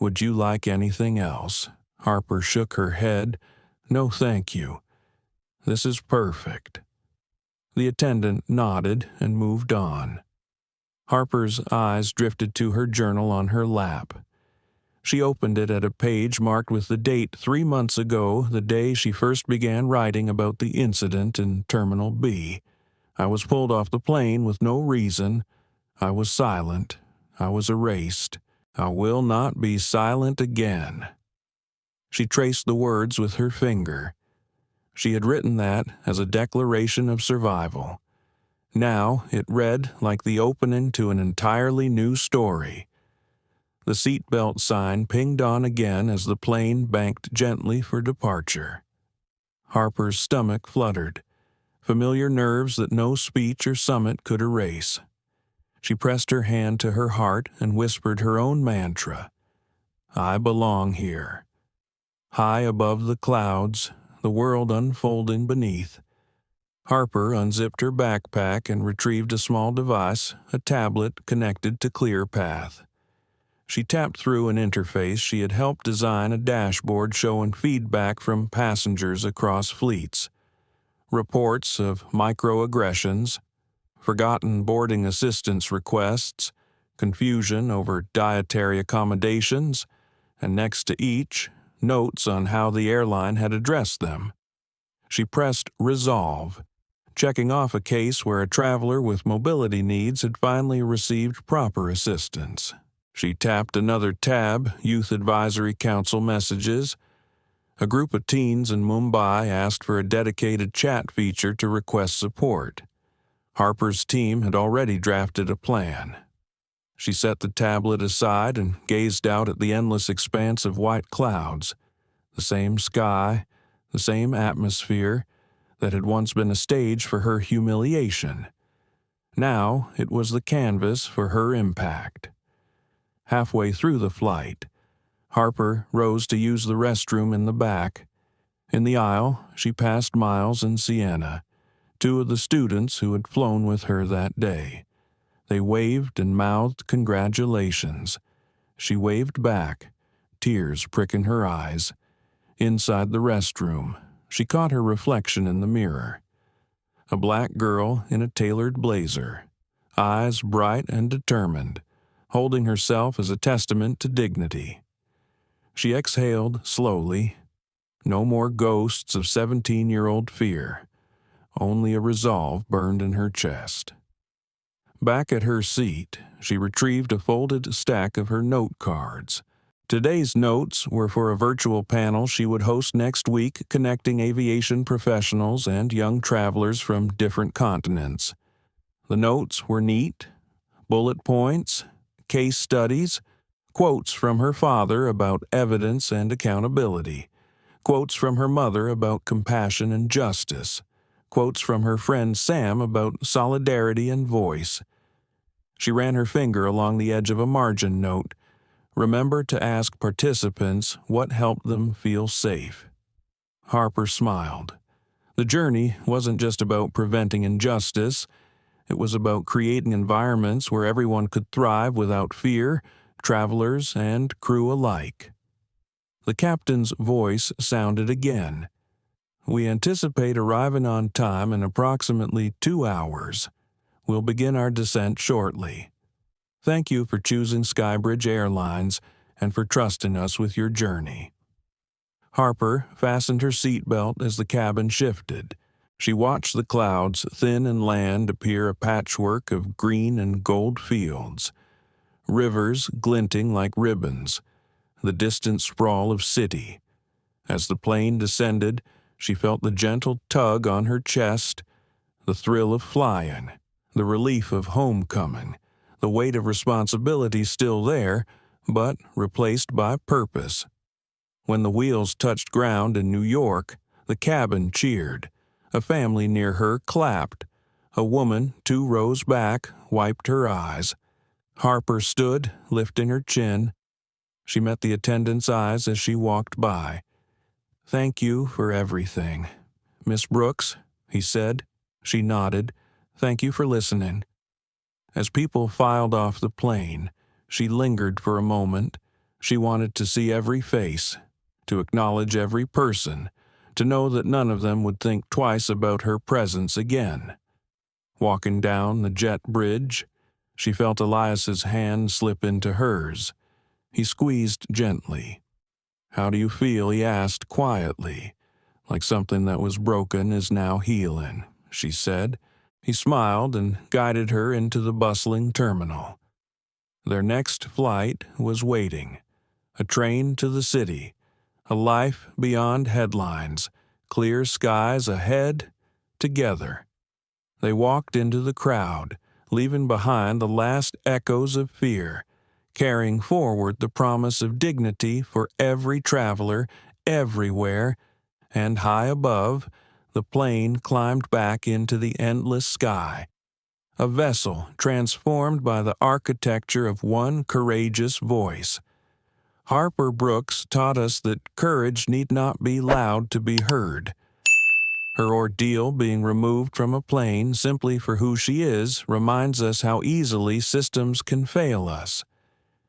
[SPEAKER 1] "Would you like anything else?" Harper shook her head. "No, thank you. This is perfect." The attendant nodded and moved on. Harper's eyes drifted to her journal on her lap. She opened it at a page marked with the date 3 months ago, the day she first began writing about the incident in Terminal B. "I was pulled off the plane with no reason. I was silent. I was erased. I will not be silent again." She traced the words with her finger. She had written that as a declaration of survival. Now it read like the opening to an entirely new story. The seatbelt sign pinged on again as the plane banked gently for departure. Harper's stomach fluttered, familiar nerves that no speech or summit could erase. She pressed her hand to her heart and whispered her own mantra. "I belong here." High above the clouds, the world unfolding beneath, Harper unzipped her backpack and retrieved a small device, a tablet connected to ClearPath. She tapped through an interface she had helped design, a dashboard showing feedback from passengers across fleets. Reports of microaggressions, forgotten boarding assistance requests, confusion over dietary accommodations, and next to each, notes on how the airline had addressed them. She pressed Resolve, checking off a case where a traveler with mobility needs had finally received proper assistance. She tapped another tab, Youth Advisory Council messages. A group of teens in Mumbai asked for a dedicated chat feature to request support. Harper's team had already drafted a plan. She set the tablet aside and gazed out at the endless expanse of white clouds, the same sky, the same atmosphere that had once been a stage for her humiliation. Now it was the canvas for her impact. Halfway through the flight, Harper rose to use the restroom in the back. In the aisle, she passed Miles and Sienna, 2 of the students who had flown with her that day. They waved and mouthed congratulations. She waved back, tears pricking her eyes. Inside the restroom, she caught her reflection in the mirror. A black girl in a tailored blazer, eyes bright and determined, holding herself as a testament to dignity. She exhaled slowly. No more ghosts of 17-year-old fear. Only a resolve burned in her chest. Back at her seat, she retrieved a folded stack of her note cards. Today's notes were for a virtual panel she would host next week connecting aviation professionals and young travelers from different continents. The notes were neat, bullet points, case studies, quotes from her father about evidence and accountability, quotes from her mother about compassion and justice, quotes from her friend Sam about solidarity and voice. She ran her finger along the edge of a margin note. Remember to ask participants what helped them feel safe. Harper smiled. The journey wasn't just about preventing injustice. It was about creating environments where everyone could thrive without fear, travelers and crew alike. The captain's voice sounded again. We anticipate arriving on time in approximately 2 hours. We'll begin our descent shortly. Thank you for choosing Skybridge Airlines and for trusting us with your journey. Harper fastened her seatbelt as the cabin shifted. She watched the clouds thin and land appear a patchwork of green and gold fields, rivers glinting like ribbons, the distant sprawl of city. As the plane descended, she felt the gentle tug on her chest, the thrill of flying, the relief of homecoming, the weight of responsibility still there, but replaced by purpose. When the wheels touched ground in New York, the cabin cheered. A family near her clapped. A woman 2 rows back wiped her eyes. Harper stood, lifting her chin. She met the attendant's eyes as she walked by. "Thank you for everything, Miss Brooks," he said. She nodded. "Thank you for listening." As people filed off the plane, she lingered for a moment. She wanted to see every face, to acknowledge every person, to know that none of them would think twice about her presence again. Walking down the jet bridge, she felt Elias's hand slip into hers. He squeezed gently. "How do you feel?" he asked quietly. "Like something that was broken is now healing," she said. He smiled and guided her into the bustling terminal. Their next flight was waiting. A train to the city. A life beyond headlines. Clear skies ahead. Together. They walked into the crowd, leaving behind the last echoes of fear, carrying forward the promise of dignity for every traveler, everywhere, and high above, the plane climbed back into the endless sky, a vessel transformed by the architecture of one courageous voice. Harper Brooks taught us that courage need not be loud to be heard. Her ordeal being removed from a plane simply for who she is reminds us how easily systems can fail us,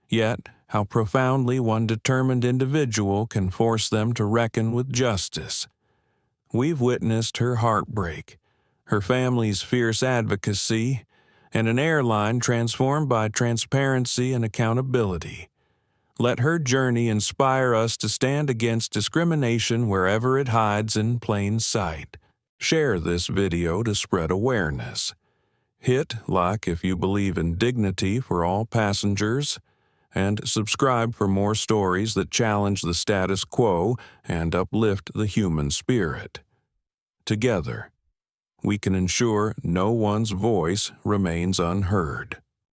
[SPEAKER 1] yet how profoundly one determined individual can force them to reckon with justice. We've witnessed her heartbreak, her family's fierce advocacy, and an airline transformed by transparency and accountability. Let her journey inspire us to stand against discrimination wherever it hides in plain sight. Share this video to spread awareness. Hit like if you believe in dignity for all passengers, and subscribe for more stories that challenge the status quo and uplift the human spirit. Together, we can ensure no one's voice remains unheard.